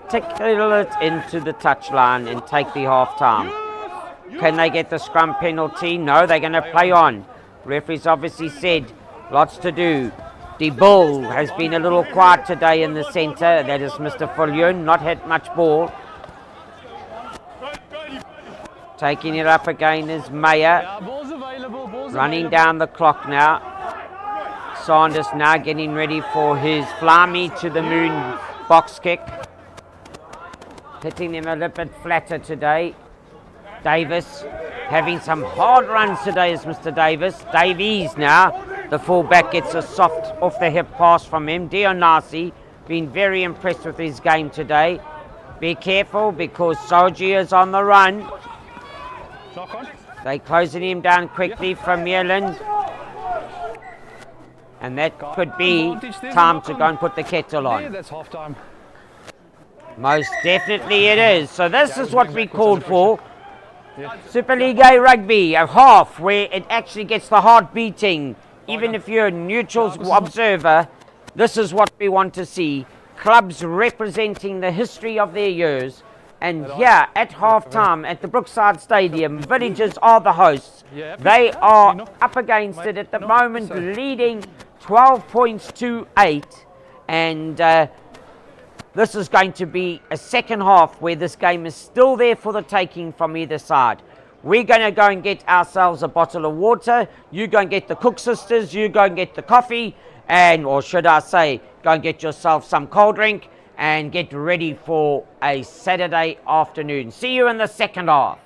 tickle it into the touchline and take the half time. Can they get the scrum penalty? No, they're going to play on. Referee's obviously said lots to do. The Bull has been a little quiet today in the centre. That is Mr. Fullion, not had much ball. Taking it up again is Mayer. Ball's available, Running down the clock now. Sanders now getting ready for his fly me to the moon box kick. Hitting him a little bit flatter today. Davis having some hard runs today is Mr. Davis. Davies now, the fullback, gets a soft off the hip pass from him. Dionasi been very impressed with his game today. Be careful because Soji is on the run. They closing him down quickly from Meerland. And that could be time to go and put the kettle Yeah, on. that's half time. Most definitely it is. So this is what we called for. Super League A Rugby, a half where it actually gets the heart beating. Even if you're a neutral observer, this is what we want to see. Clubs representing the history of their years. And here at half-time at the Brookeside Stadium, Villages are the hosts. They are up against it at the moment, leading 12 points to 8. And this is going to be a second half where this game is still there for the taking from either side. We're going to go and get ourselves a bottle of water. You go and get the Cook sisters. You go and get the coffee. And, or should I say, go and get yourself some cold drink and get ready for a Saturday afternoon. See you in the second half.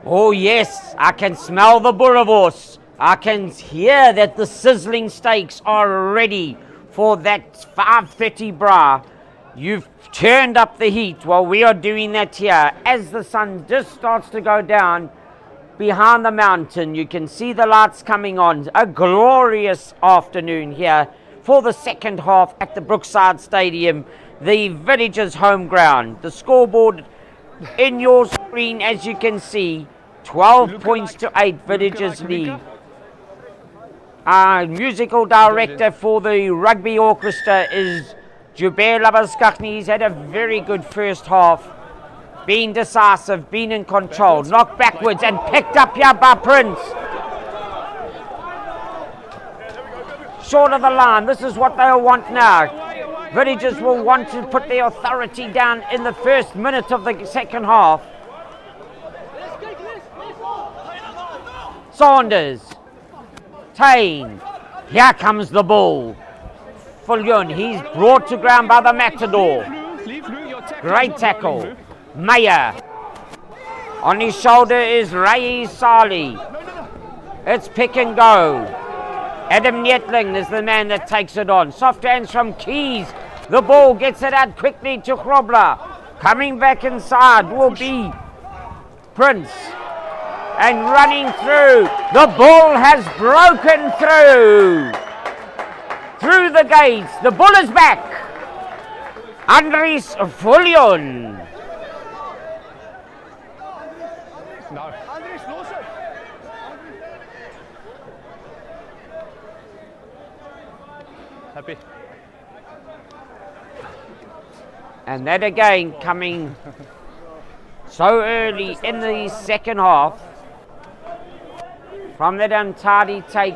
Oh yes, I can smell the boerewors. I can hear that the sizzling steaks are ready for that 5:30 bra. You've turned up the heat while we are doing that here. As the sun just starts to go down behind the mountain, you can see the lights coming on. A glorious afternoon here for the second half at the Brookeside Stadium, the Villagers' home ground. The scoreboard in your screen, as you can see, 12 points to 8, Villagers lead. Our musical director for the rugby orchestra is Jubair Labaskachni. He's had a very good first half, been decisive, been in control, knocked backwards and picked up here by Prince. Short of the line, this is what they'll want now. Villagers will want to put their authority down in the first minute of the second half. Saunders, Tain, here comes the ball. Fulyon, he's brought to ground by the Matador. Great tackle. Mayer. On his shoulder is Ray Sali. It's pick and go. Adam Nietling is the man that takes it on. Soft hands from Keys. The ball gets it out quickly to Grobler. Coming back inside will be Prince. And running through. The ball has broken through. Through the gates. The ball is back. Andries Fulyon. No. Happy. And that again coming so early in the second half from that untidy take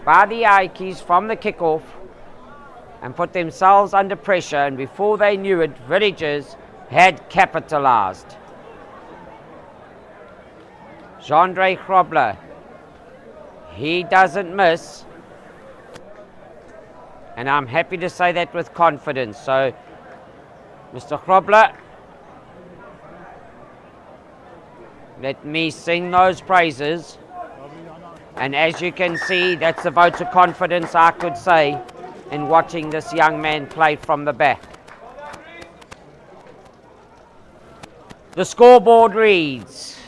by the Ikeys from the kickoff and put themselves under pressure, and before they knew it, Villagers had capitalized. Jandre Grobler, he doesn't miss, and I'm happy to say that with confidence. So Mr. Grobler, let me sing those praises. And as you can see, that's a vote of confidence, I could say, in watching this young man play from the back. The scoreboard reads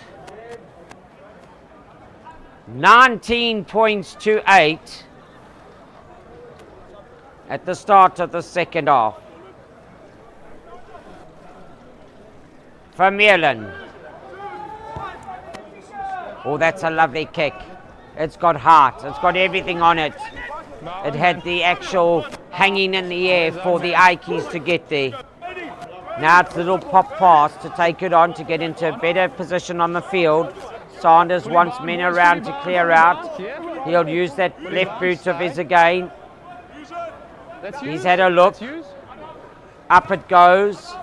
19 points to 8 at the start of the second half. Vermeulen. Oh, that's a lovely kick. It's got heart. It's got everything on it. It had the actual hanging in the air for the Ikeys to get there. Now it's a little pop pass to take it on to get into a better position on the field. Saunders wants men around to clear out. He'll use that left boot of his again. He's had a look. Up it goes.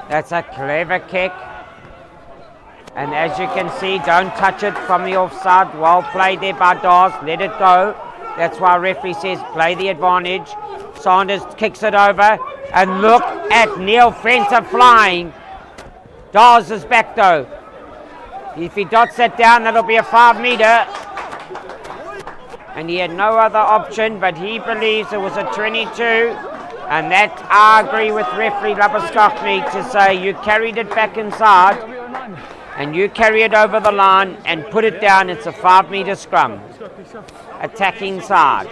That's a clever kick. And as you can see, don't touch it from the offside. Well played there by Dawes. Let it go. That's why referee says play the advantage. Saunders kicks it over. And look at Neil Fenter flying. Dawes is back though. If he dots that down, that'll be a 5 meter. And he had no other option, but he believes it was a 22. And that, I agree with referee Labaskachni to say you carried it back inside. And you carry it over the line and put it down. It's a 5 meter scrum. Attacking side.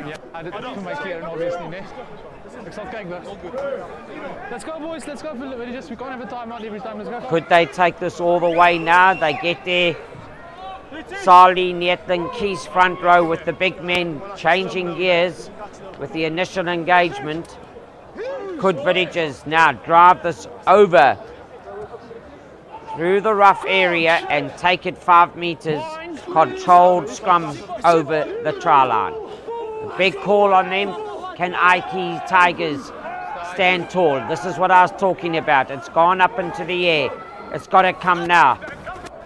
Ja, dit is voor mij keer en obviously, nee. Ik zal kijken. Let's go, boys. Let's go. We can't have a timeout every time. Let's go. Could they take this all the way now? They get there. Sali, Nietling, Keys front row with the big men changing gears with the initial engagement. Could Villagers now drive this over through the rough area and take it 5 meters, controlled scrum over the try line? A big call on them. Can Ikey Tigers stand tall? This is what I was talking about. It's gone up into the air. It's got to come now.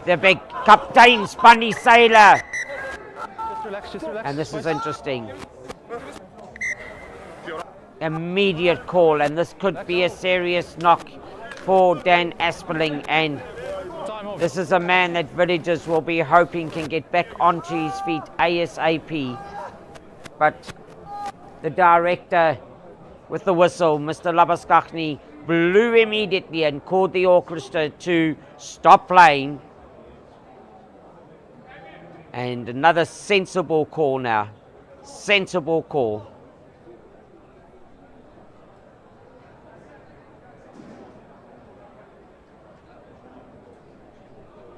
The big Captain Spunny Sailor. Just relax, just relax. And this is interesting. immediate call, and this could be a serious knock for Dan Asperling, and Time off. this is a man that Villagers will be hoping can get back onto his feet ASAP. But the director with the whistle, Mr. Labaskachny, blew immediately and called the orchestra to stop playing. And another sensible call now. Sensible call.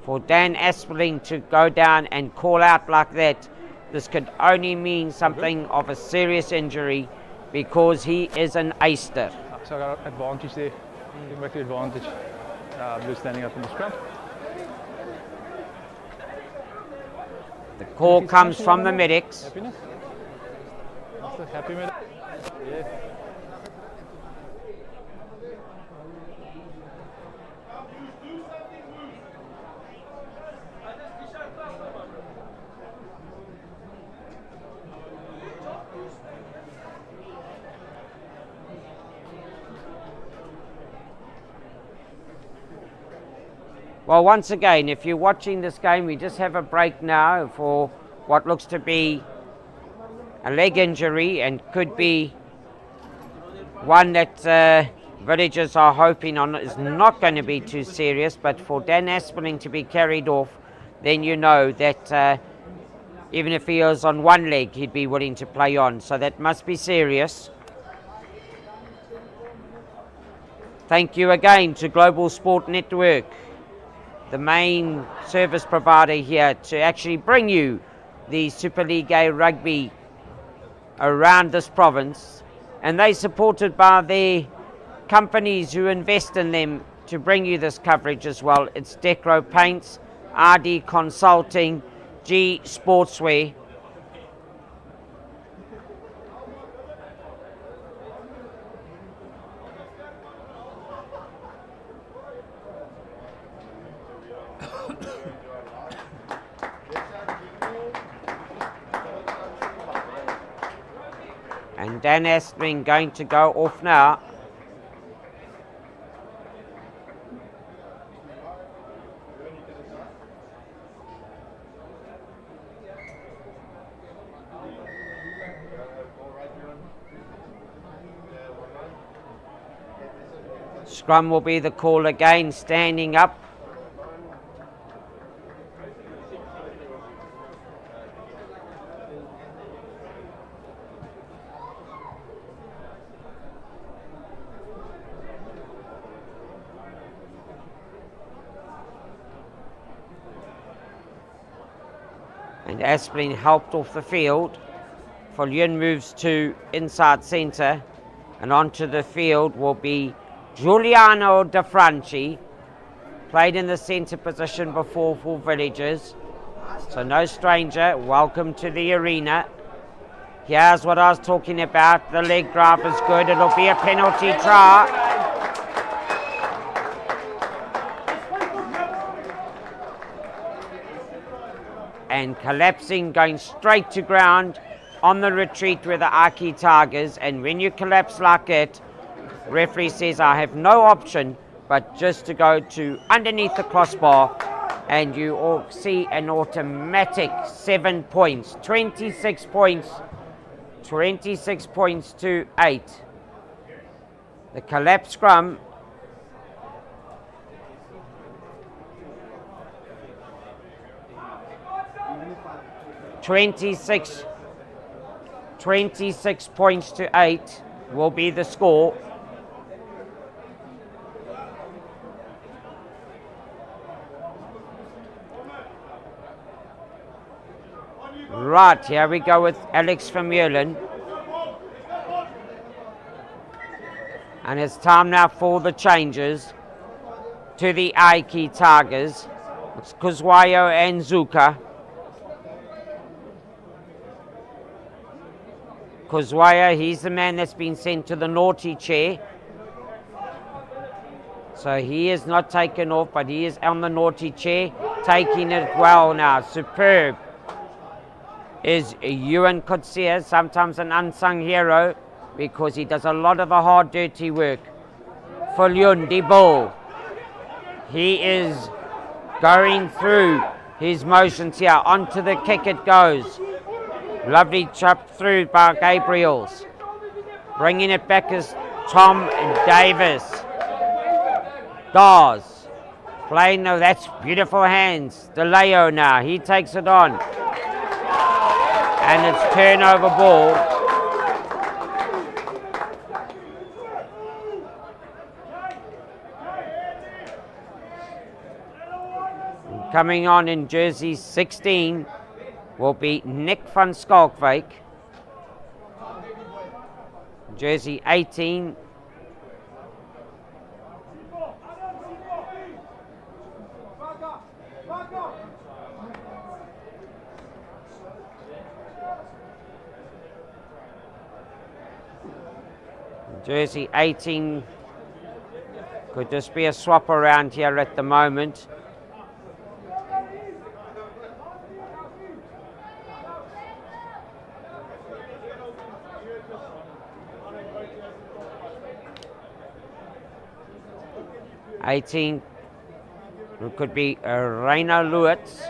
For Dan Asperling to go down and call out like that, this could only mean something of a serious injury, because he is an acer. So I got an advantage there. Give back the advantage. Blue standing up in the scrum. The call comes from the medics. Happiness? Happy with it? Yeah. Well, once again, if you're watching this game, we just have a break now for what looks to be a leg injury, and could be one that Villagers are hoping on is not going to be too serious. But for Dan Asperling to be carried off, then you know that even if he was on one leg, he'd be willing to play on. So that must be serious. Thank you again to Global Sport Network, the main service provider here to actually bring you the Super League A rugby around this province, and they supported by their companies who invest in them to bring you this coverage as well. It's Decro Paints, RD Consulting, G Sportswear. And Dan Asperling going to go off now. Scrum will be the call again, standing up. And Asperling helped off the field. Follion moves to inside centre, and onto the field will be Giuliano De Franchi. Played in the centre position before for Villagers, so no stranger. Welcome to the arena. Here's what I was talking about. The leg drive is good. It'll be a penalty try. And collapsing, going straight to ground on the retreat with the Ikey Tigers. And when you collapse like it, referee says I have no option but just to go to underneath the crossbar, and you all see an automatic 7 points, 26 points, 26 points to 8. The collapse scrum. Twenty-six points to 8 will be the score. Right, here we go with Alex Vermeulen. And it's time now for the changes to the Ikey Tigers. It's Kuzwayo and Zuka. Kuzwaya, he's the man that's been sent to the naughty chair. So he is not taken off, but he is on the naughty chair, taking it well now. Superb is Ewan Kutsia, sometimes an unsung hero. because he does a lot of the hard, dirty work. Fulyun, the ball. He is going through his motions here. Onto the kick it goes. Lovely chop through by Gabriels. Bringing it back is Tom Davis. Dawes. Playing, no, that's beautiful hands. DeLeo now, he takes it on. And it's turnover ball. Coming on in jersey 16 will be Nick van Skalkwyk. Jersey 18. Jersey 18. Could this be a swap around here at the moment? It could be Rainer Lewitz.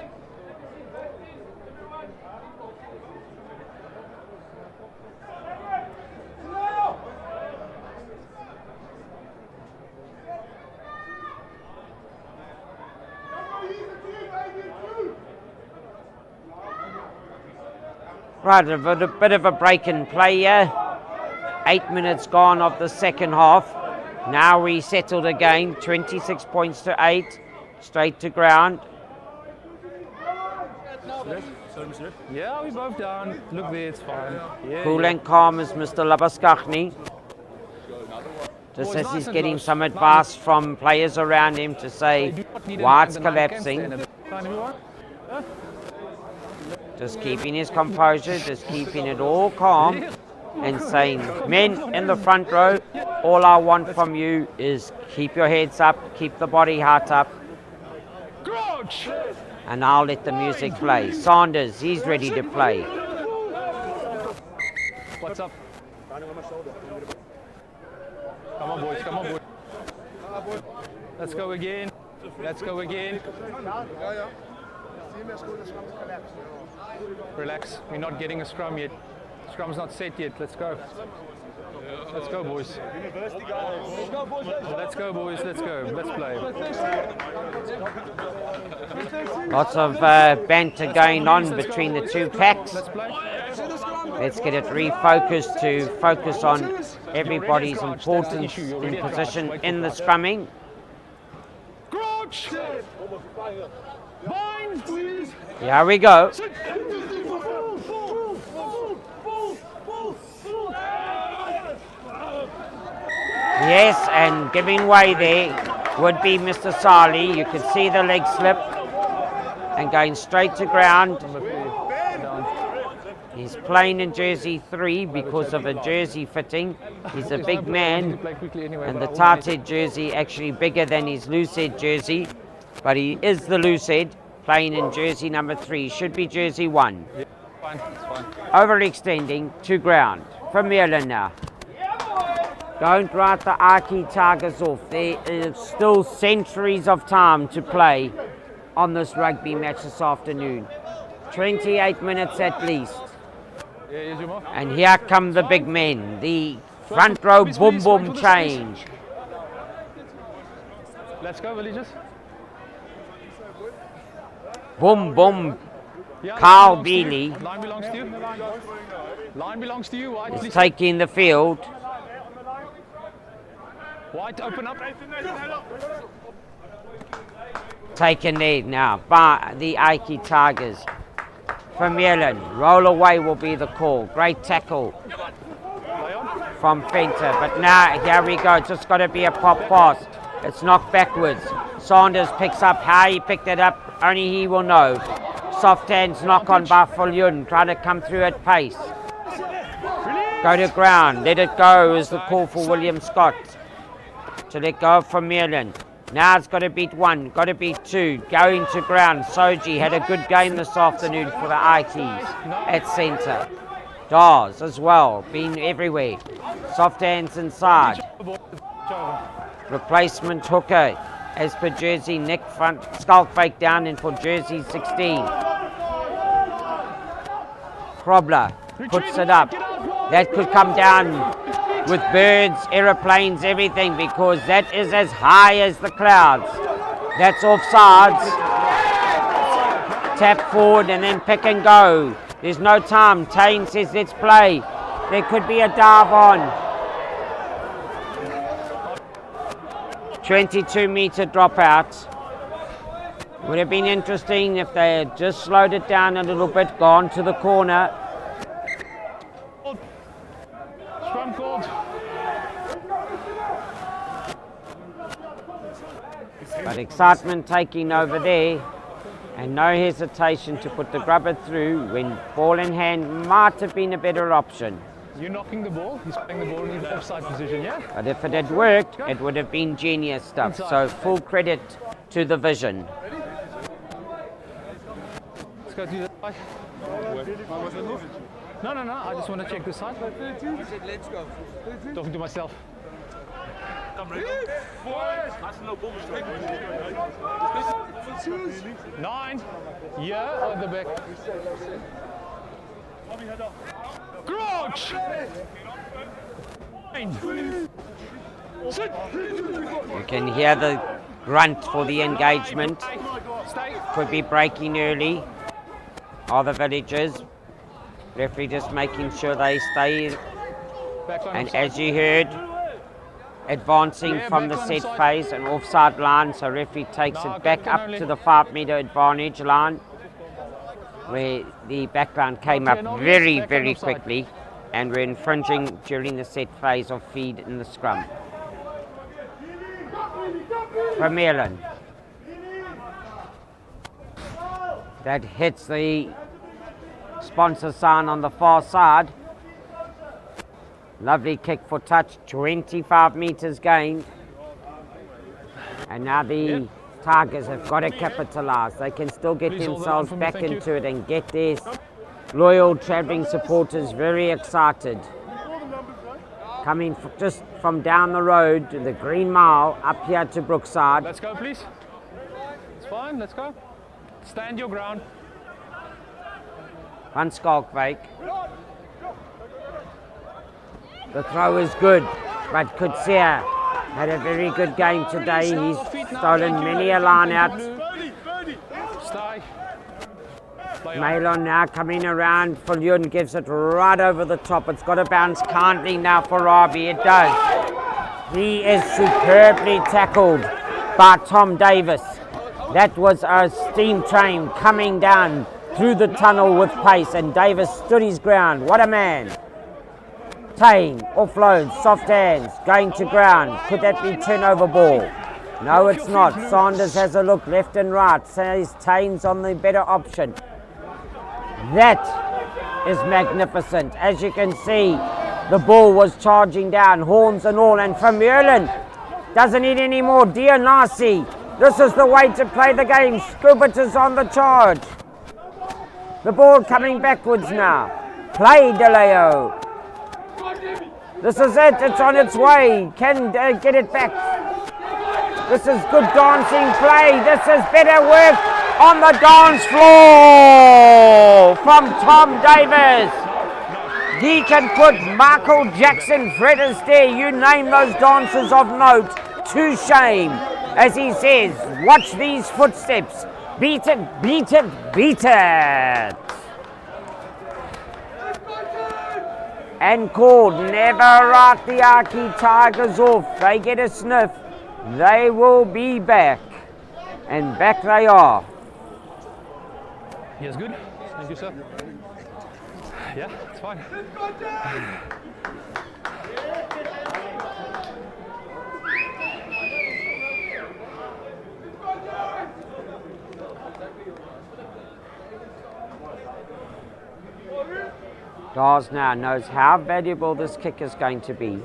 Right, a bit of a break in play here. 8 minutes gone of the second half. Now we settled again, 26 points to 8, straight to ground. Yeah, we both down. Look there, it's fine. Yeah, Cool and calm is Mr. Labaskachny. Just as he's getting some advice from players around him to say why it's collapsing. Just keeping his composure, just keeping it all calm and saying, men in the front row, all I want from you is keep your heads up, keep the body heart up. And I'll let the music play. Sanders, he's ready to play. What's up? Come on, boys, come on, boys. Let's go again. Let's go again. Relax, we're not getting a scrum yet. Scrum's not set yet. Let's go. Let's go, boys. Let's go, boys. Let's go. Let's play. Lots of banter going on between the two packs. Let's play. Let's get it refocused to focus on everybody's importance in position in the scrumming. Here we go. Yes, and giving way there would be Mr. Sali. You could see the leg slip and going straight to ground. He's playing in jersey 3 because of a jersey fitting. He's a big man, and the tight head jersey actually bigger than his loose head jersey, but he is the loose head, playing in jersey number 3. Should be jersey 1. Fine, it's fine. Overextending to ground. Vermeulen now. Don't write the Ikey Tigers off. There is still centuries of time to play on this rugby match this afternoon. 28 minutes at least. And here come the big men. The front row boom boom change. Let's go, villagers. Boom boom. Yeah, Carl line belongs to you. Bealey Line belongs to you. Line belongs to you. White, is please. taking the field. White, open up. Taken there now by the Ikey Tigers. Vermeulen, roll away will be the call. Great tackle from Fenter. But now, here we go. Just got to be a pop pass. It's knocked backwards. Sanders picks up. How he picked it up, only he will know. Soft hands knock on by Fulyun. Trying to come through at pace. Go to ground. Let it go is the call for William Scott. To let go of Vermeulen. Now it's got to beat 1, got to beat 2. Going to ground. Soji had a good game this afternoon for the Ikeys at centre. Dawes as well, been everywhere. Soft hands inside. Replacement hooker, as per jersey, Nick front, skull fake down in for jersey 16. Krobler puts it up. That could come down with birds, aeroplanes, everything, because that is as high as the clouds. That's offsides. Tap forward and then pick and go. There's no time. Tane says let's play. There could be a dive on. 22-meter dropout. Would have been interesting if they had just slowed it down a little bit, gone to the corner. Scrum called. But excitement taking over there, and no hesitation to put the grubber through when ball in hand might have been a better option. You're knocking the ball, he's playing the ball in the offside position, yeah? But if it had worked, it would have been genius stuff. So full credit to the vision. Let's go to the side. No, I just want to check this side. Let's go. Talking to myself. Come ready. That's no ball. 9. Yeah, on the back. Crouch! 9. Sit. You can hear the grunt for the engagement. Stay. Could be breaking early. Are the villagers. Referee just making sure they stay. Back line And offside. as you heard, advancing from the set phase and offside line, so referee takes it back up to the 5-meter advantage line, where the back line came up very, very quickly and were infringing during the set phase of feed in the scrum. Vermeulen. That hits the sponsor sign on the far side. Lovely kick for touch, 25 metres gained. And now the Tigers have got to capitalise. They can still get Please hold it themselves on for me, back thank you. into it and get their loyal travelling supporters very excited. Coming just from down the road to the Green Mile up here to Brookside. Let's go, please. It's fine, let's go. Stand your ground. One Skalkwyk. The throw is good, but Kutsia had a very good game today. He's stolen many a line out. Stay. Play on. Malon now coming around. Fulyun gives it right over the top. It's got to bounce kindly now for Ravi. It does. He is superbly tackled by Tom Davis. That was a steam train coming down through the tunnel with pace, and Davis stood his ground. What a man. Tane offloads, soft hands, going to ground. Could that be turnover ball? No, it's not. Sanders has a look left and right, says Tane's on the better option. That is magnificent. As you can see, the ball was charging down, horns and all, and Vermeulen doesn't need any more. Dionisi, this is the way to play the game. Skubert is on the charge. The ball coming backwards now. Play DeLeo. This is it, it's on its way. Can get it back. This is good dancing play. This is better work on the dance floor from Tom Davis. He can put Michael Jackson, Fred Astaire, you name those dancers of note, to shame. As he says, watch these footsteps. Beat it, beat it, beat it. And called, never write the Ikey Tigers off. They get a sniff, they will be back. And back they are. Yes, good. Thank you, sir. Yeah, it's fine. Dawes now knows how valuable this kick is going to be.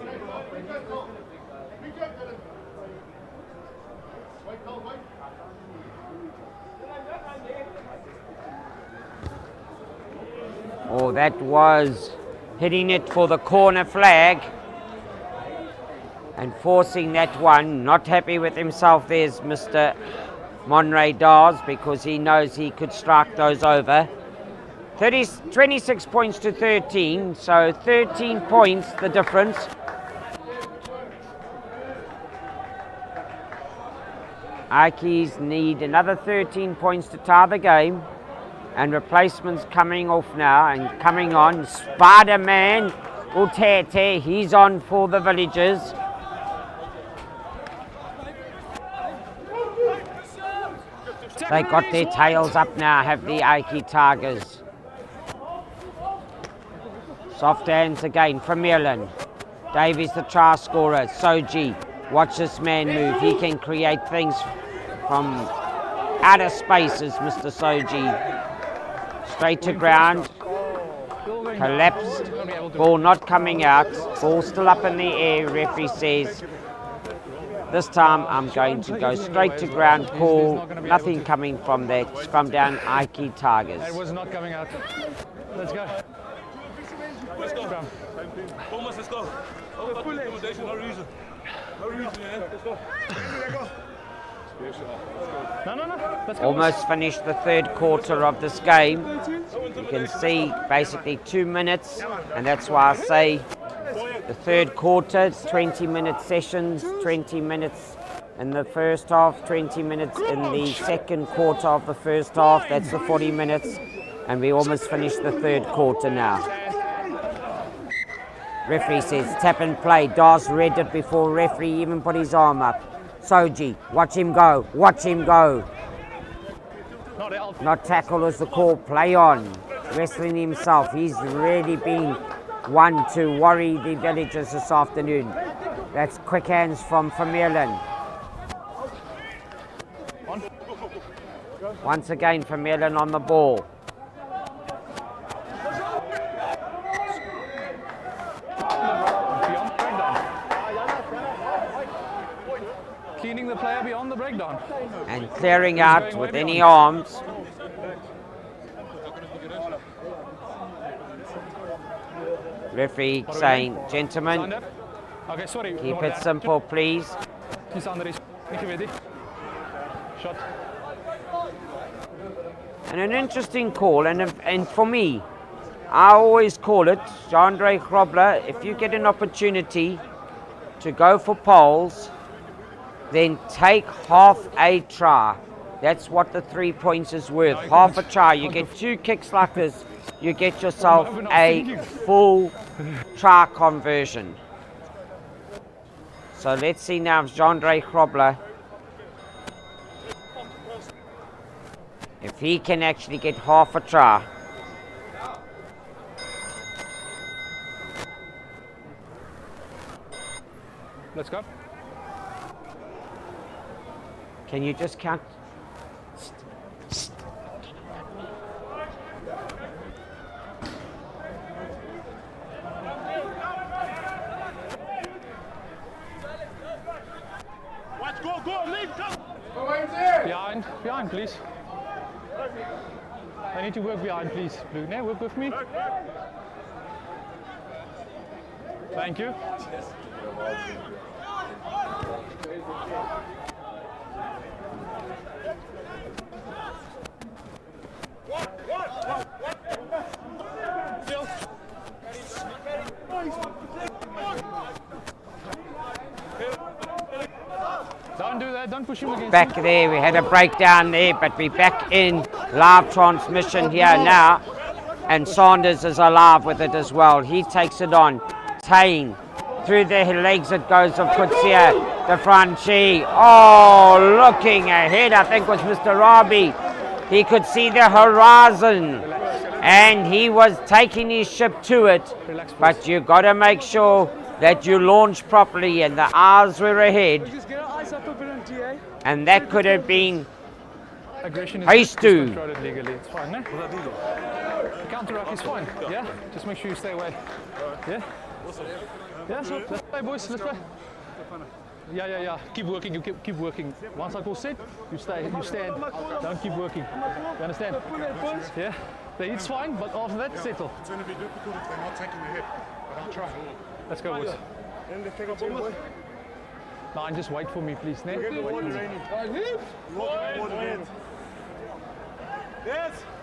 Oh, that was hitting it for the corner flag and forcing that one. Not happy with himself, there's Mr. Monray Dawes, because he knows he could strike those over. 26 points to 13, so 13 points the difference. Ikeys need another 13 points to tie the game, and replacements coming off now and coming on. Spider-Man Utete, he's on for the Villagers. They got their tails up now, have the Ikey Tigers. Soft hands again from Merlin. Davies the try scorer. Soji, watch this man move. He can create things from outer spaces, Mr. Soji. Straight to ground. Collapsed. Ball not coming out. Ball still up in the air. Referee says, this time I'm going to go straight to ground. Call. Nothing coming from that. Scrum down Ikey Tigers. That was not coming out. Let's go. Let's go. Thomas, let's go. No reason. No reason, man. Let's go. No. Let's go. Almost finished the third quarter of this game. You can see basically 2 minutes, and that's why I say the third quarter, 20-minute sessions, 20 minutes in the first half, 20 minutes in the second quarter of the first half. That's the 40 minutes, and we almost finished the third quarter now. Referee says tap and play. Dawes read it before referee even put his arm up. Soji, watch him go, watch him go. Not tackle is the call, play on. Wrestling himself, he's really been one to worry the Villagers this afternoon. That's quick hands from Vermeulen. Once again, Vermeulen on the ball. Cleaning the player beyond the breakdown. And clearing out with any arms. Referee saying, gentlemen, Okay, sorry. keep it simple, please. Shot. And an interesting call, and for me, I always call it, Jandre Grobler, if you get an opportunity to go for poles, then take half a try. That's what the 3 points is worth. Half a try. You get 2 kicks like this, you get yourself a full try conversion. So let's see now if Jandre Grobler, if he can actually get half a try. Let's go. Can you just count? Watch, go, lead, come. Behind, please. I need to work behind, please. Blue, no, work with me. Thank you. Don't do that, don't push him against Back him. there, we had a breakdown there, but we're back in live transmission here now. And Sanders is alive with it as well. He takes it on. Tane, through the legs it goes of Kutsia, the Franchi. Oh, looking ahead, I think was Mr. Rabi. He could see the horizon. And he was taking his ship to it. But you got to make sure that you launch properly, and the eyes were ahead. And that could have been Aggression is Heistu. controlled legally. It's fine, no? The counter-rack is fine. Yeah? Just make sure you stay away. Yeah? Yeah, so let's play, boys. Let's play. Yeah. Keep working. You keep working. Once I call set, you stay. You stand. Don't keep working. You understand? Yeah? They hit fine, but after that, settle. It's going to be difficult if they're not taking the hit, but I'll try. Let's go, boys. Man, just wait for me, please. Ne?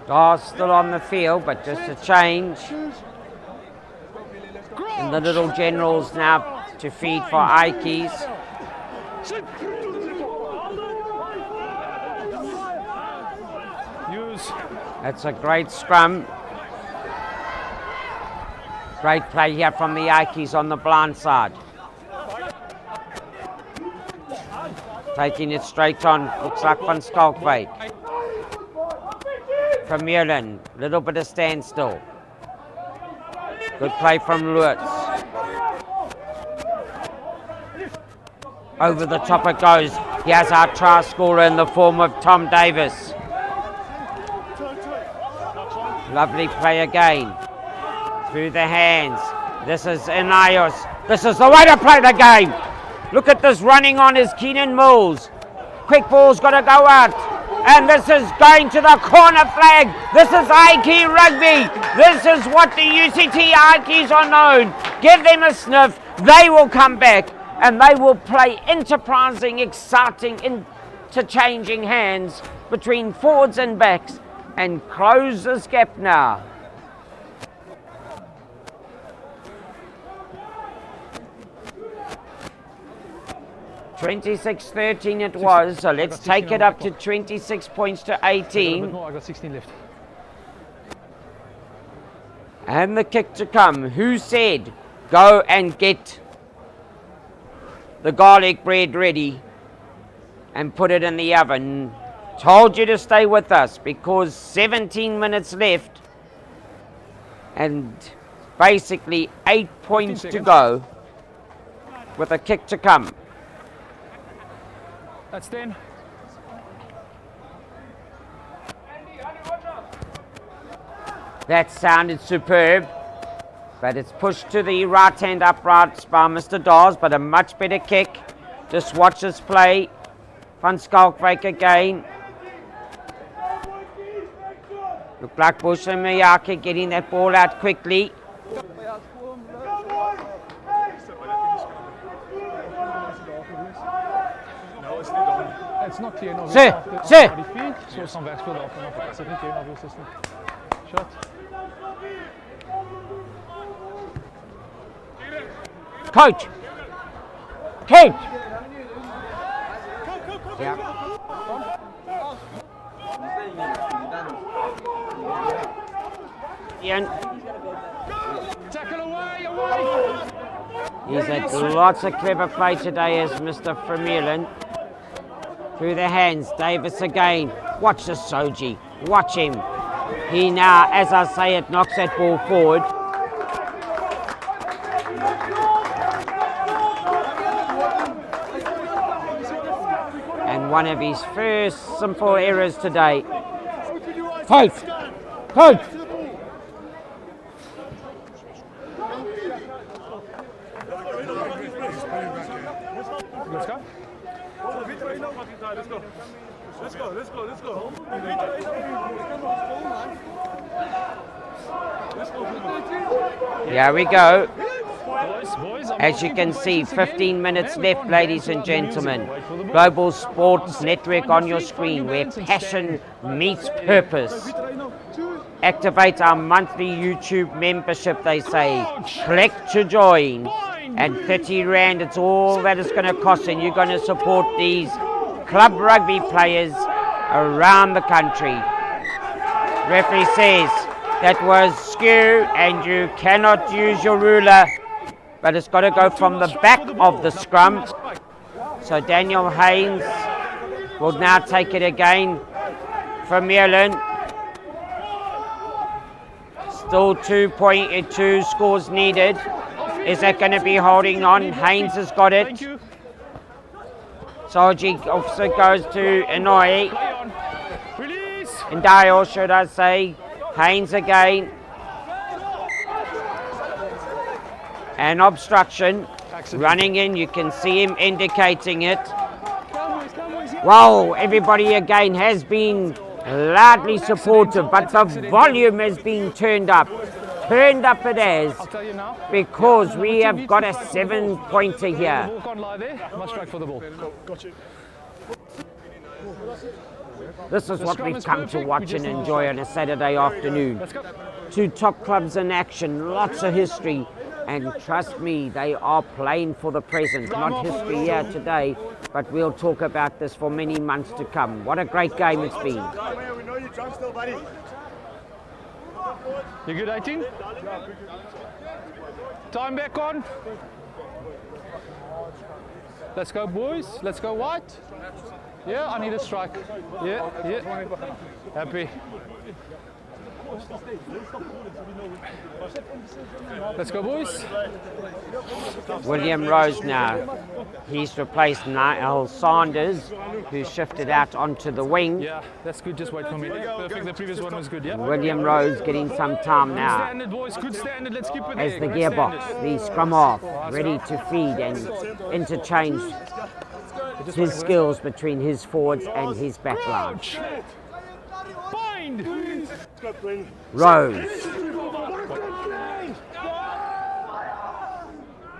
Dawes still on the field, but just a change. And the little generals now to feed for Ikeys. That's a great scrum. Great play here from the Ikeys on the blind side. Taking it straight on, looks like Van Skalkwyk. From Merlin, little bit of standstill. Good play from Lewis. Over the top it goes. Here's our try scorer in the form of Tom Davis. Lovely play again. Through the hands. This is Inayos. This is the way to play the game. Look at this running on is Keenan Mills. Quick ball's got to go out. And this is going to the corner flag. This is Ikey Rugby. This is what the UCT Ikeys are known. Give them a sniff. They will come back and they will play enterprising, exciting, interchanging hands between forwards and backs and close this gap now. (26-13) it was, so let's take it up to 26 points to 18. I got 16 left. And the kick to come. Who said, go and get the garlic bread ready and put it in the oven? Told you to stay with us because 17 minutes left and basically 8 points to go with a kick to come. That's 10. That sounded superb, but it's pushed to the right hand uprights by Mr. Dawes, but a much better kick. Just watch this play. Van Skalkwyk again. Look like Bush and Miyake getting that ball out quickly. It's not clear enough. Sir. So some backspeel after. Is it not clear enough your system? Shot. Coach. Coach. Yeah. Ian. Tackle away. He's had lots of clever play today as Mr. Vermeulen. Through the hands, Davis again. Watch the Soji. Watch him. He now, as I say it, knocks that ball forward. And one of his first simple errors today. Coach! Coach! Let's go. Let's go. Here we go. Boys, As you can see, 15 minutes left, ladies and gentlemen. Global Sports Network on your screen, where passion meets purpose. Activate our monthly YouTube membership, they say. Click to join. And 30 Rand, it's all that it's going to cost, and you're going to support these club rugby players around the country. Referee says that was skew and you cannot use your ruler, but it's got to go from the back of the scrum. So Daniel Haynes will now take it again from Merlin. Still 2.2 scores needed. Is that going to be holding on? Haynes has got it. Soji also goes to Inoi. Indayo, should I say. Haynes again. And obstruction. Running in, you can see him indicating it. Wow, everybody again has been loudly supportive, but the volume is being turned up. Turned up it is, I'll tell you now. because we have got a 7-pointer The here. ball can't lie there. Must strike for the ball. This is what scrum we've is come to perfect, watch we just and need enjoy on a Saturday afternoon. Let's go. Two top clubs in action, lots of history, and trust me, they are playing for the present, not history here today, but we'll talk about this for many months to come. What a great game it's been. We know you're drunk still, buddy. You good, 18? Time back on. Let's go, boys. Let's go, white. Yeah, I need a strike. Yeah, yeah. Happy. Let's go, boys. William Rose now. He's replaced Niall Sanders, who shifted out onto the wing. Yeah, that's good. Just wait for me. Perfect. The previous one was good, yeah? William Rose getting some time now. Standard, boys. Good standard. Let's keep it As there. the Great gearbox, standard. the scrum half, ready to feed and interchange his skills between his forwards and his back line. Crouch. Bind. Rose,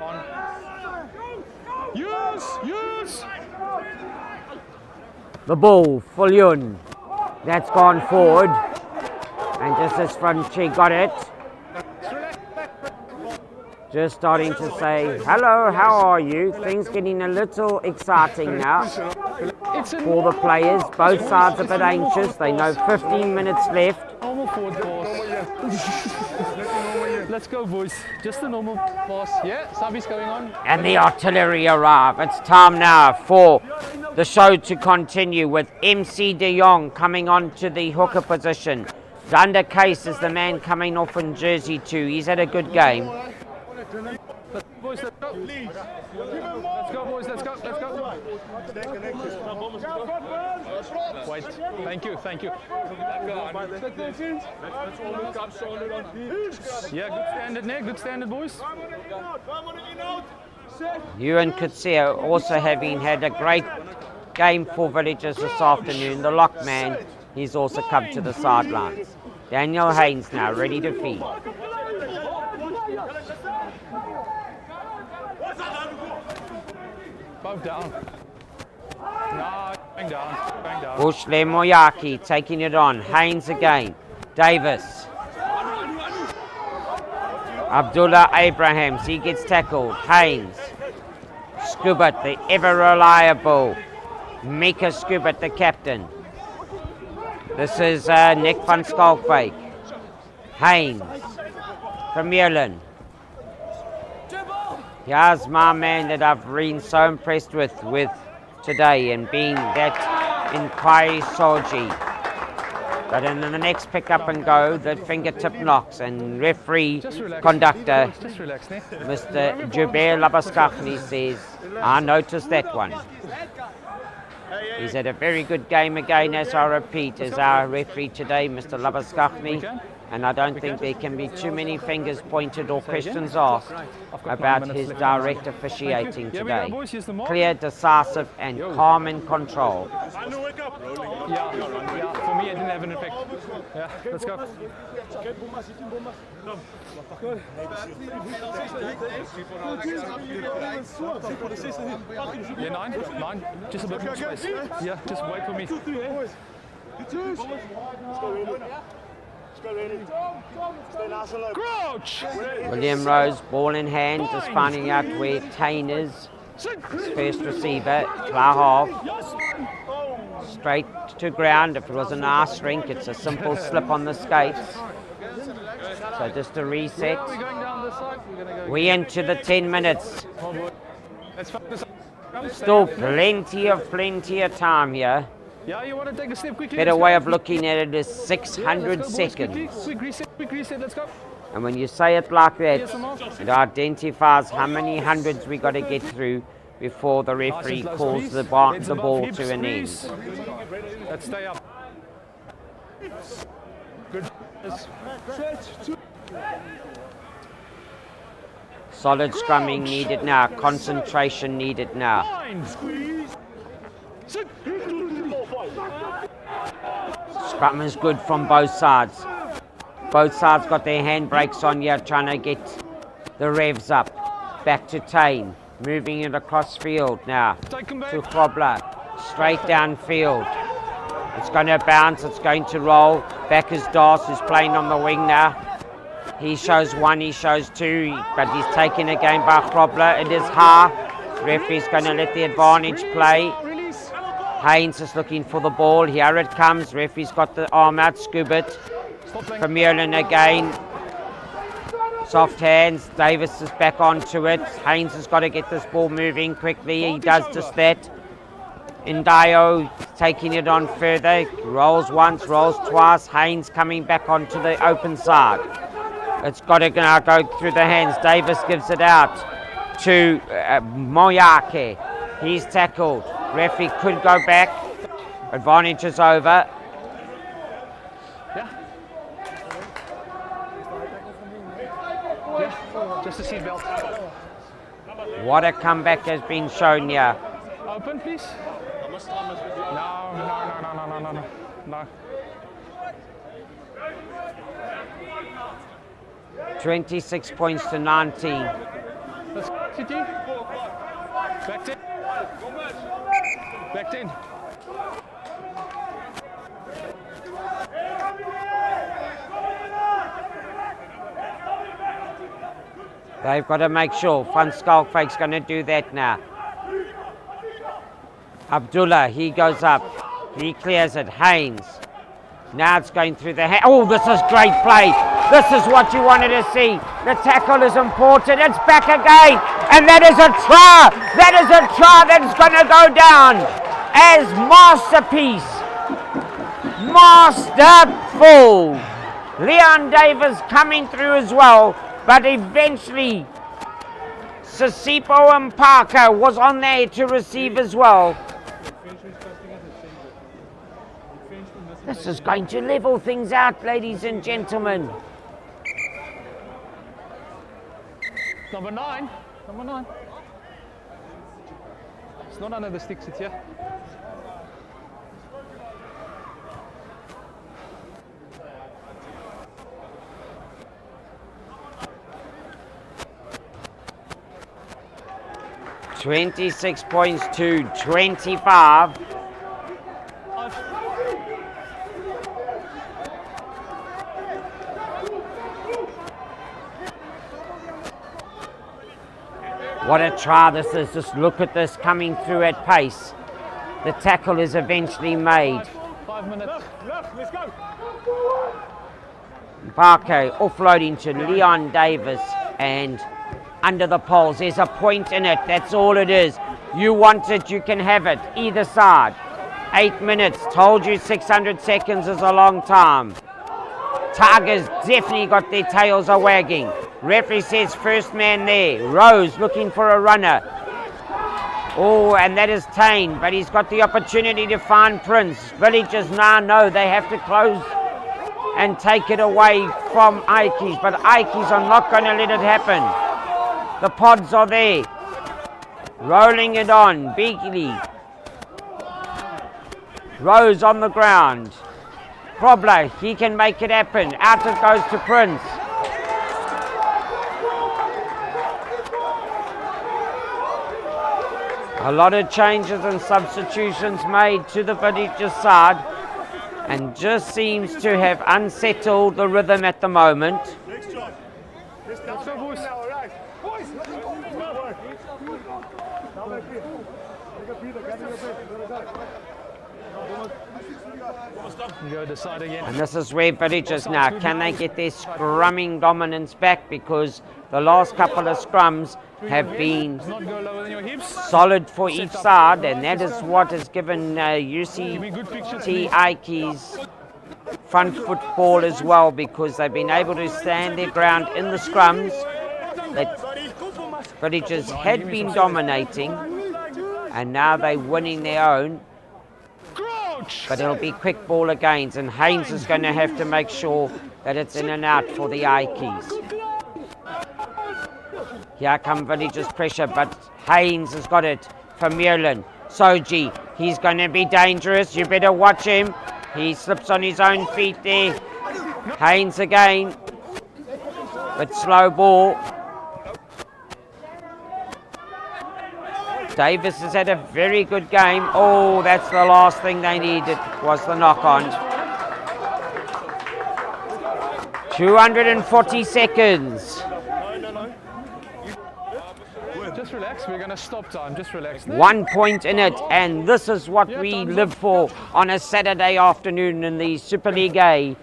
On. Yes. the ball, Fulyun, that's gone forward, and just as Franchi got it, just starting to say, hello, how are you? Things getting a little exciting now for the players. Both sides a bit anxious. They know 15 minutes left. Normal forward pass. Let's go, boys. Just a normal pass. Yeah, Sabi's going on. And the artillery arrive. It's time now for the show to continue with MC De Jong coming on to the hooker position. Dunder Case is the man coming off in jersey 2. He's had a good game. Boys, let's go. Let's go, boys. Let's go. Let's go. Wait. Thank you. Yeah, good standard, Nick. Good standard, boys. Ewan Kutsia also having had a great game for Villagers this afternoon. The lockman, he's also come to the sidelines. Daniel Haynes now ready to feed. Both down. No, bang down. Bushle Moyaki taking it on. Haynes again. Davis. Abdullah Abrahams, he gets tackled. Haynes. Skubert, the ever reliable. Mika Skubert, the captain. This is Nick van Skalkwyk. Haynes. From Ierland. Here's my man that I've been so impressed with today, and being that Inquiry Solji. But in the next pick up and go, the fingertip knocks, and referee conductor, Just relax, Nick. Mr. Jubair Labaskachni, says, I noticed that one. He's had a very good game again, as I repeat, as our referee today, Mr. Labaskachni. And I don't think there can be too many fingers pointed or questions asked about his direct officiating today. Clear, decisive, and calm in control. Yeah, for me it didn't have an effect. Yeah, let's go. Yeah, nine. Just a bit more space. Yeah, just wait for me. Crouch! William Rose, ball in hand, just finding out where Tain is. His first receiver, Klahoff. Straight to ground. If it was an arse rink, it's a simple slip on the skates. So just a reset. We're going down this side. We're gonna go. We into the 10 minutes. Let's focus. Still plenty of time here. Yeah, you want to take a step quickly? Better Let's way go. of looking at it is 600 Let's go, boys, quickly. seconds. Quick reset, let's go. And when you say it like that, Yes, Amal. it identifies how many hundreds we got to get through before the referee Nice and close, calls please. the Heads above, ball hips, to an end. squeeze. Let's stay up. Good. Solid scrumming needed now. Concentration needed now. Line. Sit. Scrum is good from both sides. Both sides got their handbrakes on here, trying to get the revs up. Back to Tane, moving it across field now to Grobler, straight downfield. It's going to bounce, it's going to roll. Back is Doss, who's playing on the wing now. He shows one, he shows two, but he's taken again by Grobler. It is high. Referee's going to let the advantage play. Haynes is looking for the ball. Here it comes. Referee's got the arm out. Scoobit. Vermeulen again. Soft hands. Davis is back onto it. Haynes has got to get this ball moving quickly. He does just that. Indayo taking it on further. Rolls once, rolls twice. Haynes coming back onto the open side. It's got to now go through the hands. Davis gives it out to Moyake. He's tackled. Referee could go back. Advantage is over. Yeah. Just a seatbelt. What a comeback has been shown here. Open, please. No. 26 points to 19. Let's CT. Back 10. Back 10. They've got to make sure. Van Skalkvake's going to do that now. Abdullah, he goes up. He clears it. Haynes. Now it's going through the hand. Oh, this is great play. This is what you wanted to see. The tackle is important. It's back again. And that is a try. That is a try that is going to go down as masterpiece. Masterful. Leon Davis coming through as well. But eventually, Sisipo and Parker was on there to receive as well. This is going to level things out, ladies and gentlemen. Number 9. Number 9. It's not under the sticks, it's here. $26 points to 25. What a try this is. Just look at this coming through at pace. The tackle is eventually made. 5 minutes. Left, let's go. Parker offloading to Leon Davis and under the poles. There's a point in it. That's all it is. You want it, you can have it. Either side. 8 minutes. Told you 600 seconds is a long time. Tigers definitely got their tails a wagging. Referee says first man there. Rose looking for a runner. Oh, and that is Tane, but he's got the opportunity to find Prince. Villagers now know they have to close and take it away from Ikeys, but Ikeys are not going to let it happen. The pods are there. Rolling it on. Beakley. Rose on the ground. Grobler, he can make it happen. Out it goes to Prince. A lot of changes and substitutions made to the Villagers side and just seems to have unsettled the rhythm at the moment. Next job. Let's go, boys. All right. Boys, let's go. Now back here. Take a breather. Get in your bed. You go this side again. And this is where Villagers now, can they get their scrumming dominance back, because the last couple of scrums have been Not go lower than your hips. solid for each side, and that is what has given UCT Ikeys front foot ball as well, because they've been able to stand their ground in the scrums. Villagers had been dominating, and now they're winning their own. But it'll be quick ball against, and Haynes is going to have to make sure that it's in and out for the Ikeys. Here come Villagers pressure, but Haynes has got it for Vermeulen. Soji, he's going to be dangerous. You better watch him. He slips on his own feet there. Haynes again. With slow ball. Davis has had a very good game. Oh, that's the last thing they needed, was the knock on. 240 seconds. Just relax, we're going to stop time, just relax. 1 point in it, and this is what we live for on a Saturday afternoon in the Super League A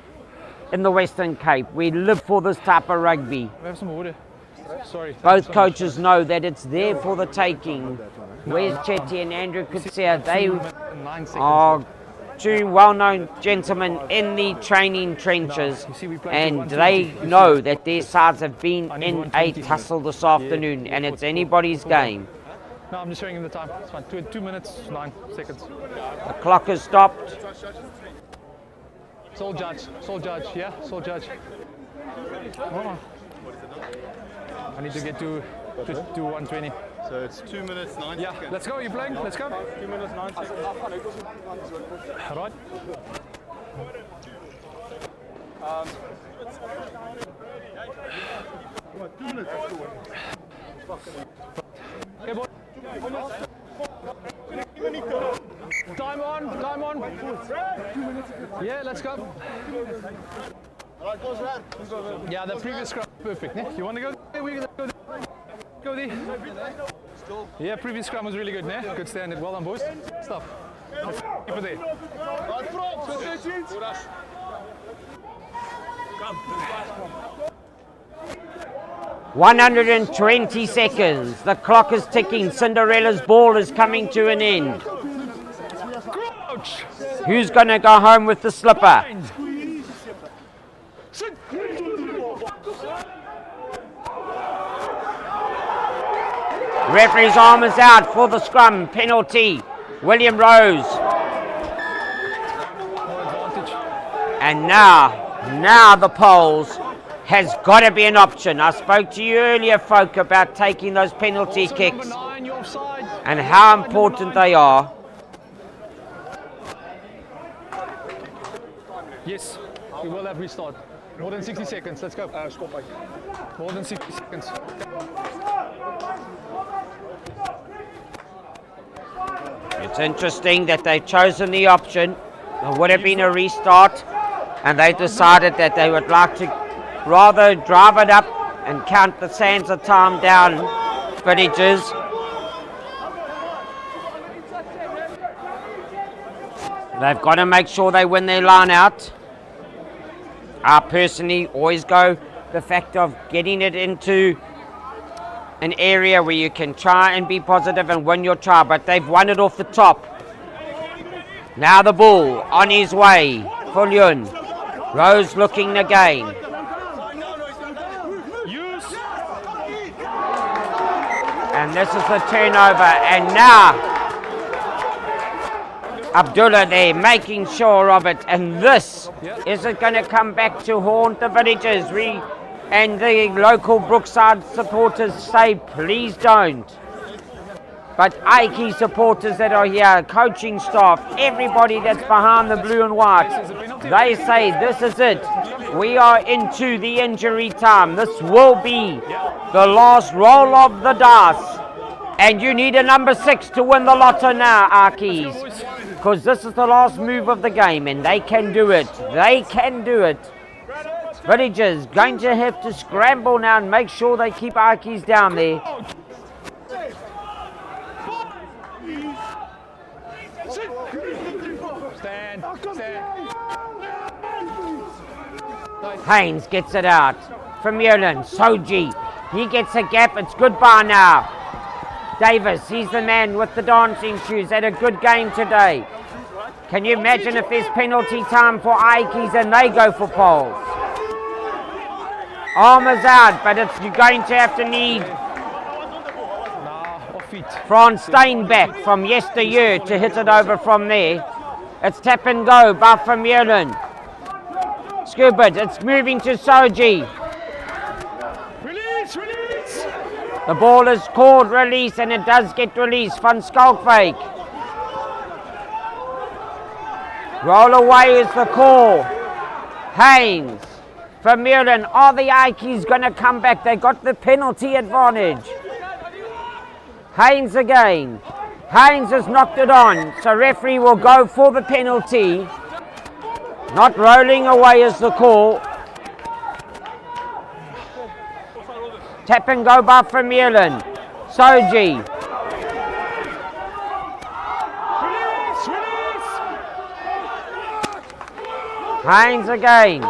in the Western Cape. We live for this type of rugby. We have some water. Sorry. Both coaches know that it's there for the taking. Where's Chetty and Andrew Kutsia? They 9 seconds. are two well-known gentlemen in the training trenches, and they know that their sides have been in a tussle this afternoon, and it's anybody's game. No, I'm just showing him the time. It's fine. 2 minutes, 9 seconds. The clock has stopped. Sole judge, yeah, sole judge. Oh. I need to get to 120. So it's 2 minutes, 9 Yeah, seconds. let's go, you playing? Let's go. 2 minutes, 9 seconds. All right. Okay, boy. Time on. Yeah, let's go. Yeah, the previous scrum, perfect. Yeah? You want to go there? We're going to go there. Yeah, previous scrum was really good. Yeah? Good standard. Well done, boys. Stop. Let's keep it there. 120 seconds. The clock is ticking. Cinderella's ball is coming to an end. Crouch. Who's going to go home with the slipper? Sit. Referee's arm is out for the scrum. Penalty. William Rose. And now the polls has got to be an option. I spoke to you earlier, folk, about taking those penalty kicks and how important they are. Yes, we will have restart. More than 60 seconds. Let's go. More than 60 seconds. It's interesting that they've chosen the option. There would have been a restart, and they decided that they would like to rather drive it up and count the sands of time down footages. They've got to make sure they win their line out. I personally always go the fact of getting it into an area where you can try and be positive and win your try, but they've won it off the top. Now the ball on his way. Fullion. Rose looking again. And this is the turnover, and now Abdullah there making sure of it, and this is it going to come back to haunt the villagers. And the local Brookeside supporters say please don't. But Ikey supporters that are here, coaching staff, everybody that's behind the blue and white, they say this is it. We are into the injury time. This will be the last roll of the dice. And you need a number 6 to win the lotto now, Ikeys. Because this is the last move of the game, and they can do it. They can do it. Villagers going to have to scramble now and make sure they keep Ikeys down there. Stand. Haynes gets it out from Yerlin. Soji, he gets a gap. It's goodbye now. Davis, he's the man with the dancing shoes. Had a good game today. Can you imagine if there's penalty time for Ikeys and they go for poles? Arm is out, but you're going to have to need Franz Steinbeck from yesteryear to hit it over from there. It's tap and go by Van Meulen. Scoobert, it's moving to Soji. Release. The ball is called release, and it does get released. Van Skalkwyk. Roll away is the call. Haynes, Vermeulen, are the Ikeys going to come back? They got the penalty advantage. Haynes again. Haynes has knocked it on, so referee will go for the penalty. Not rolling away is the call. Tap and go by Vermeulen. Soji. Haynes again.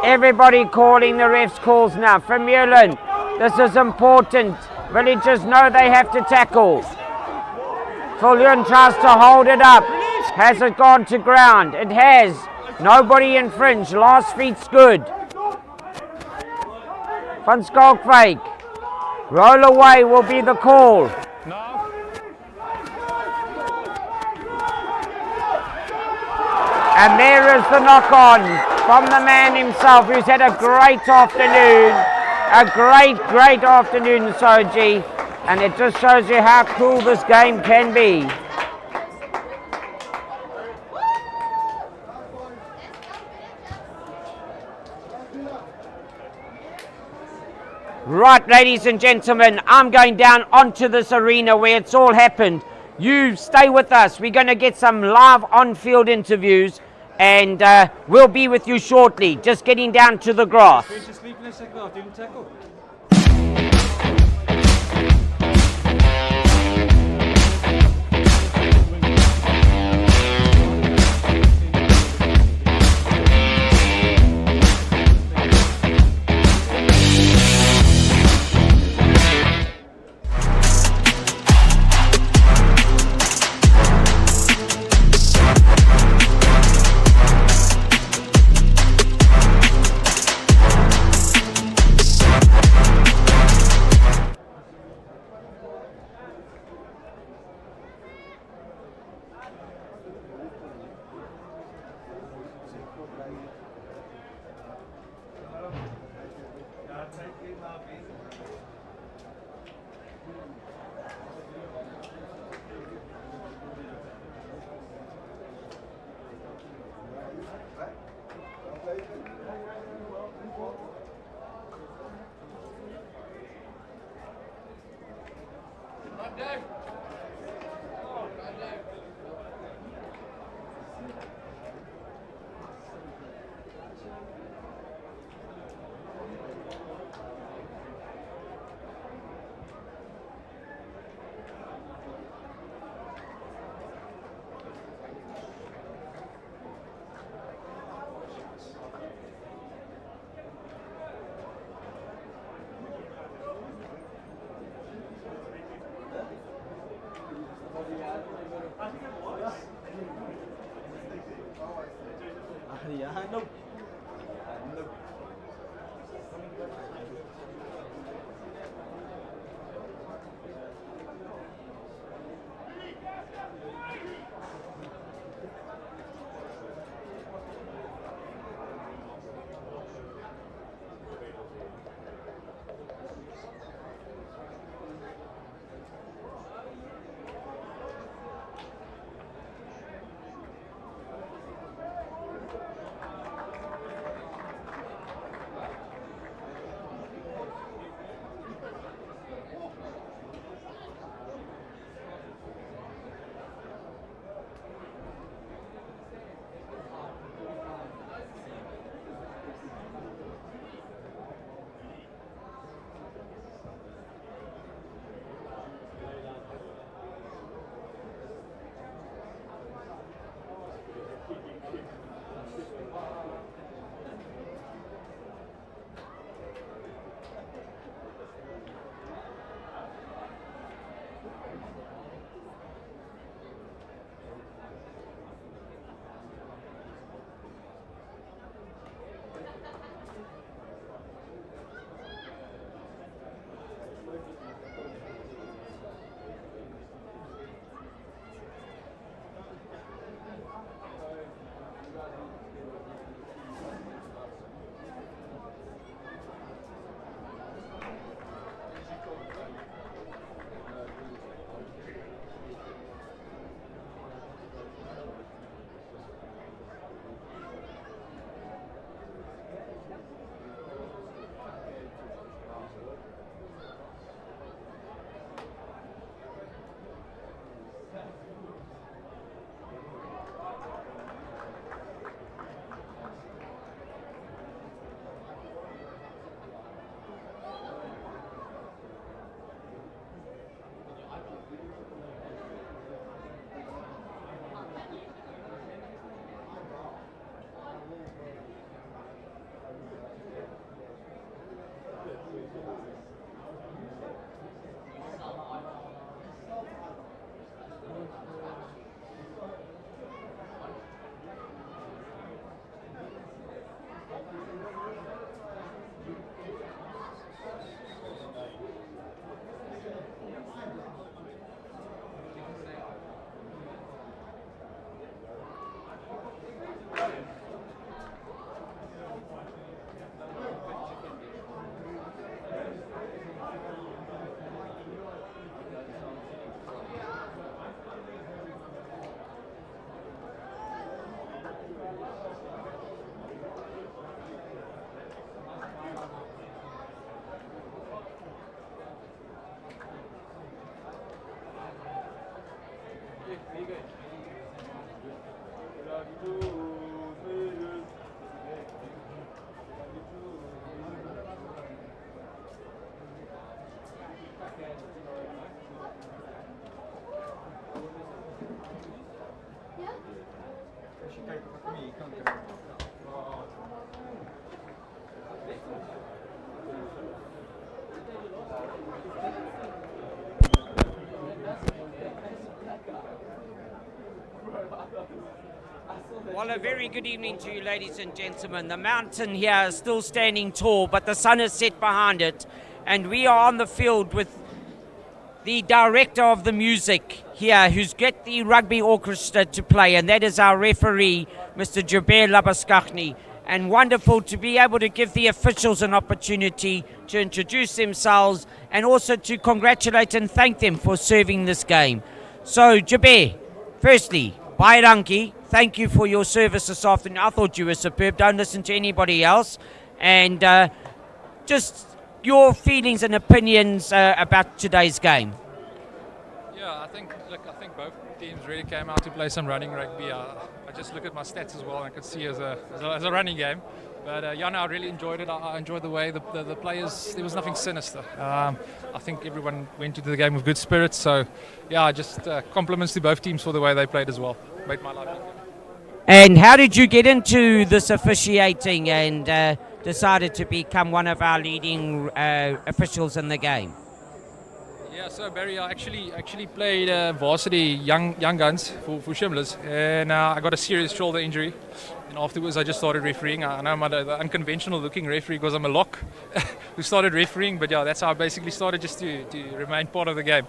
Everybody calling the ref's calls now. Vermeulen, this is important. Villagers know they have to tackle. Vermeulen tries to hold it up. Has it gone to ground? It has. Nobody infringed. Last feet's good. Van Skalkwyk. Roll away will be the call. No. And there is the knock on from the man himself, who's had a great afternoon. A great afternoon, Soji. And it just shows you how cool this game can be. Right, ladies and gentlemen, I'm going down onto this arena where it's all happened. You stay with us. We're going to get some live on-field interviews, and we'll be with you shortly. Just getting down to the grass. Well, a very good evening to you, ladies and gentlemen. The mountain here is still standing tall, but the sun is set behind it. And we are on the field with the director of the music here, who's got the rugby orchestra to play, and that is our referee, Mr. Jabir Labaskachni. And wonderful to be able to give the officials an opportunity to introduce themselves and also to congratulate and thank them for serving this game. So, Jabir, firstly, Bairanki, thank you for your service this afternoon. I thought you were superb. Don't listen to anybody else. And just your feelings and opinions about today's game. Yeah, I think both teams really came out to play some running rugby. I just look at my stats as well, and I could see as a running game. But yeah, no, I really enjoyed it. I enjoyed the way the players, there was nothing sinister. I think everyone went into the game with good spirits. So yeah, just compliments to both teams for the way they played as well. Made my life easier. And how did you get into this officiating and decided to become one of our leading officials in the game? Yeah, so Barry, I actually played varsity young guns for Shimlers, and I got a serious shoulder injury. And afterwards, I just started refereeing. I know I'm the unconventional looking referee because I'm a lock who started refereeing, but yeah, that's how I basically started, just to remain part of the game.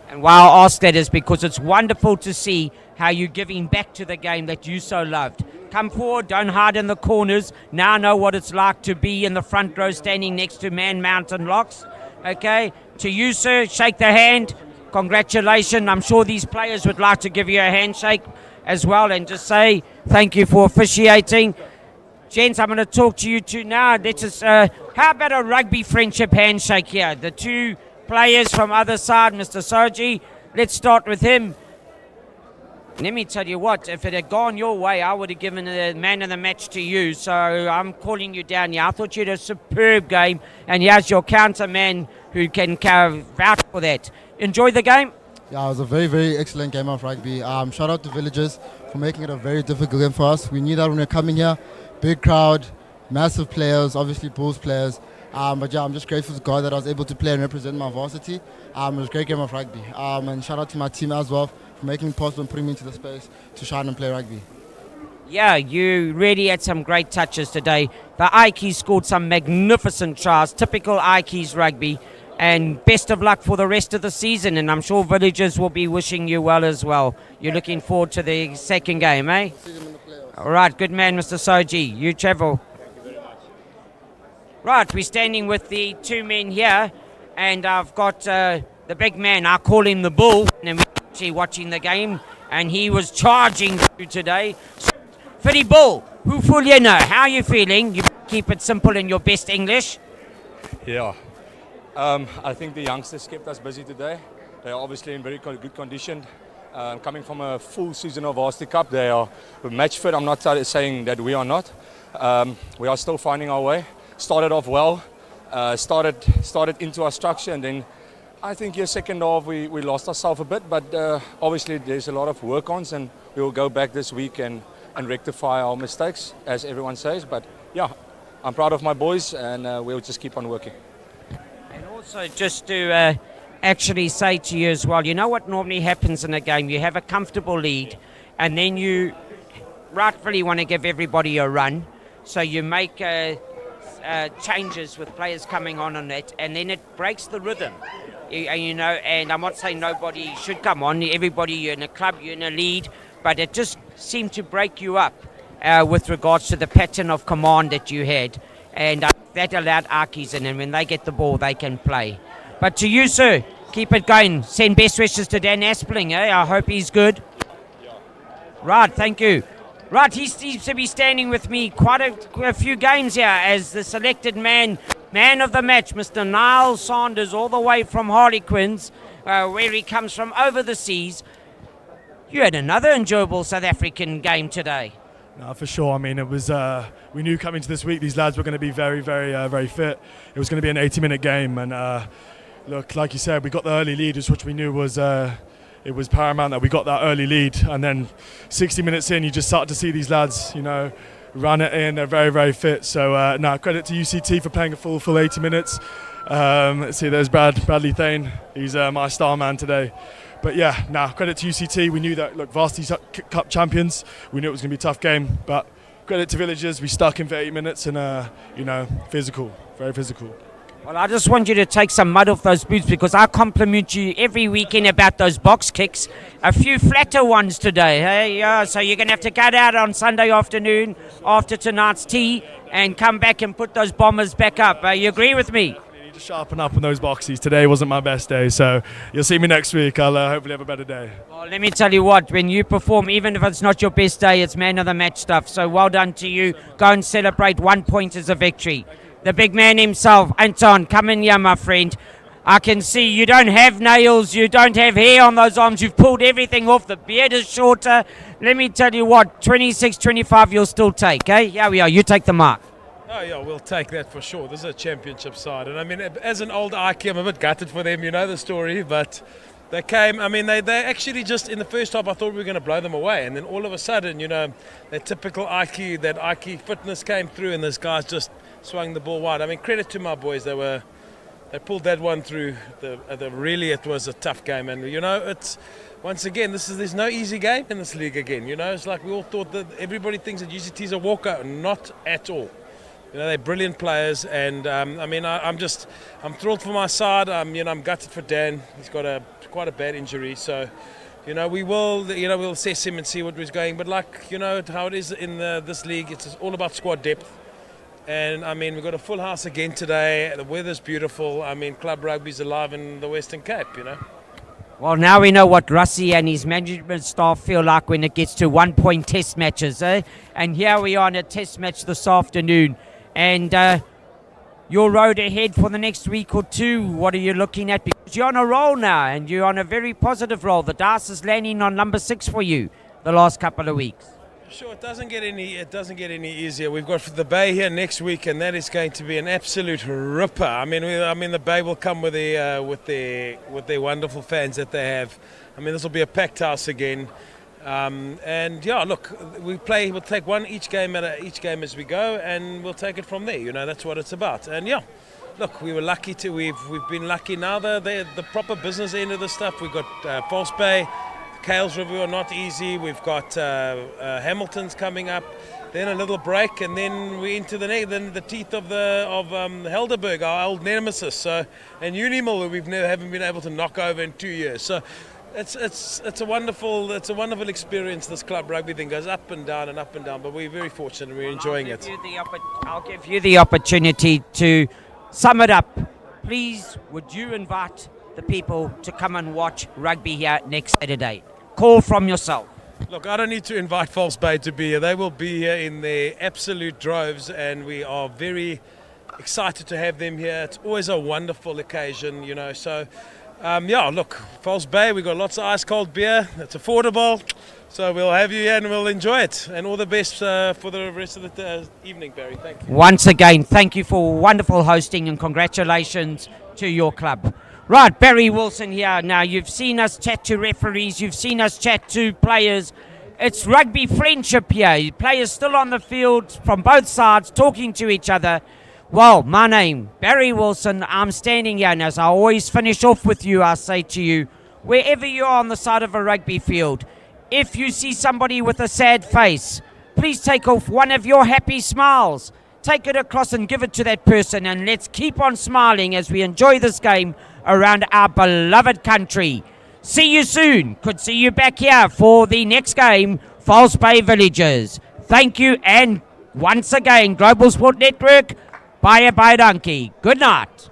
And why I ask that is because it's wonderful to see how you're giving back to the game that you so loved. Come forward, don't hide in the corners. Now know what it's like to be in the front row standing next to Man Mountain Locks. Okay, to you, sir, shake the hand. Congratulations. I'm sure these players would like to give you a handshake as well and just say thank you for officiating. Gents, I'm going to talk to you two now. How about a rugby friendship handshake here? The two players from other side, Mr. Soji. Let's start with him. Let me tell you what, if it had gone your way, I would have given the man of the match to you. So I'm calling you down here. I thought you had a superb game, and here's your counterman who can vouch for that. Enjoy the game? Yeah, it was a very, very excellent game of rugby. Shout out to Villagers for making it a very difficult game for us. We knew that when we were coming here. Big crowd, massive players, obviously Bulls players. But yeah, I'm just grateful to God that I was able to play and represent my varsity. It was a great game of rugby. And shout out to my team as well for making it possible and putting me into the space to shine and play rugby. Yeah, you really had some great touches today. The Ikeys scored some magnificent tries, typical Ikeys rugby. And best of luck for the rest of the season. And I'm sure Villagers will be wishing you well as well. You're looking forward to the second game, eh? See them in the playoffs. All right, good man, Mr. Soji. You travel. Right, we're standing with the two men here, and I've got the big man. I call him the Bull, and we're actually watching the game, and he was charging through today. Fitty Bull, who full you know? How are you feeling? You keep it simple in your best English. Yeah. I think the youngsters kept us busy today. They are obviously in very good condition. Coming from a full season of Varsity Cup, they are match fit. I'm not saying that we are not. We are still finding our way. Started off well, started into our structure, and then I think your second half we lost ourselves a bit, but obviously there's a lot of work-ons, and we will go back this week and rectify our mistakes, as everyone says. But yeah, I'm proud of my boys, and we'll just keep on working. And also just to actually say to you as well, you know what normally happens in a game? You have a comfortable lead, and then you rightfully want to give everybody a run, so you make changes with players coming on it, and then it breaks the rhythm. You know, and I'm not saying nobody should come on. Everybody, you're in a club, you're in a lead, but it just seemed to break you up with regards to the pattern of command that you had, and that allowed Ikeys in, and when they get the ball, they can play. But to you, sir, keep it going. Send best wishes to Dan Aspling. I hope he's good. Yeah. Right, thank you. Right, he seems to be standing with me quite a few games here as the selected man of the match, Mr. Niall Saunders, all the way from Harlequins, where he comes from over the seas. You had another enjoyable South African game today. No, for sure. I mean, it was. We knew coming to this week these lads were going to be very, very fit. It was going to be an 80-minute game, and look, like you said, we got the early lead, which we knew was. It was paramount that we got that early lead, and then 60 minutes in, you just start to see these lads, run it in. They're very, very fit. So, credit to UCT for playing a full 80 minutes. Let's see, there's Bradley Thane. He's my star man today. But yeah, credit to UCT. We knew that, look, Varsity Cup champions. We knew it was going to be a tough game, but credit to Villagers. We stuck in for 8 minutes and, physical, very physical. Well, I just want you to take some mud off those boots because I compliment you every weekend about those box kicks. A few flatter ones today, hey? Yeah, so you're going to have to cut out on Sunday afternoon after tonight's tea and come back and put those bombers back up. You agree with me? You need to sharpen up on those boxies. Today wasn't my best day, so you'll see me next week. I'll hopefully have a better day. Well, let me tell you what, when you perform, even if it's not your best day, it's man of the match stuff. So well done to you. Go and celebrate 1 point as a victory. The big man himself, Anton, come in here, my friend. I can see you don't have nails, you don't have hair on those arms, you've pulled everything off, the beard is shorter. Let me tell you what, 26, 25 you'll still take, eh? Here we are, you take the mark. Oh yeah, we'll take that for sure. This is a championship side, and I mean, as an old Ikey, I'm a bit gutted for them, you know the story, but they came, I mean, they actually just, in the first half, I thought we were going to blow them away, and then all of a sudden, you know, that typical Ikey, that Ikey fitness came through, and this guys just swung the ball wide. I mean, credit to my boys, they pulled that one through. Really, it was a tough game, and you know, it's once again, there's no easy game in this league again. You know, it's like we all thought that everybody thinks that UCT is a walkout, not at all. You know, they're brilliant players, and I mean, I'm thrilled for my side. I'm gutted for Dan. He's got quite a bad injury, so. You know, we'll assess him and see what he's going. But like, you know, how it is in this league, it's all about squad depth. And I mean, we've got a full house again today. The weather's beautiful. I mean, club rugby's alive in the Western Cape, you know. Well, now we know what Russie and his management staff feel like when it gets to 1 point test matches, eh? And here we are in a test match this afternoon. And your road ahead for the next week or two, what are you looking at? Because you're on a roll now, and you're on a very positive roll. The dice is landing on number 6 for you the last couple of weeks. Sure, it doesn't get any easier. We've got the Bay here next week, and that is going to be an absolute ripper. I mean, the Bay will come with their wonderful fans that they have. I mean, this will be a packed house again. And yeah, look, we'll take each game as we go, and we'll take it from there. You know, that's what it's about. And yeah, look, we were lucky we've been lucky. Now the proper business end of the stuff. We've got False Bay. Kale's Review are not easy. We've got Hamilton's coming up, then a little break, and then we're into the teeth of Helderberg, our old nemesis. So, and Unimil, who haven't been able to knock over in 2 years. So, it's a wonderful experience. This club rugby thing goes up and down, but we're very fortunate and we're enjoying it. I'll give you the opportunity to sum it up. Please, would you invite the people to come and watch rugby here next Saturday? Call from yourself. Look, I don't need to invite False Bay to be here. They will be here in their absolute droves, and we are very excited to have them here. It's always a wonderful occasion, you know. So, yeah, look, False Bay, we've got lots of ice-cold beer. It's affordable. So we'll have you here and we'll enjoy it. And all the best for the rest of the evening, Barry. Thank you. Once again, thank you for wonderful hosting and congratulations to your club. Right, Barry Wilson here. Now, you've seen us chat to referees, you've seen us chat to players. It's rugby friendship here. Players still on the field from both sides talking to each other. Well, my name, Barry Wilson. I'm standing here, and as I always finish off with you, I say to you, wherever you are on the side of a rugby field, if you see somebody with a sad face, please take off one of your happy smiles. Take it across and give it to that person, and let's keep on smiling as we enjoy this game around our beloved country. See you soon. Could see you back here for the next game, False Bay Villagers. Thank you, and once again, Global Sport Network, bye donkey. Good night.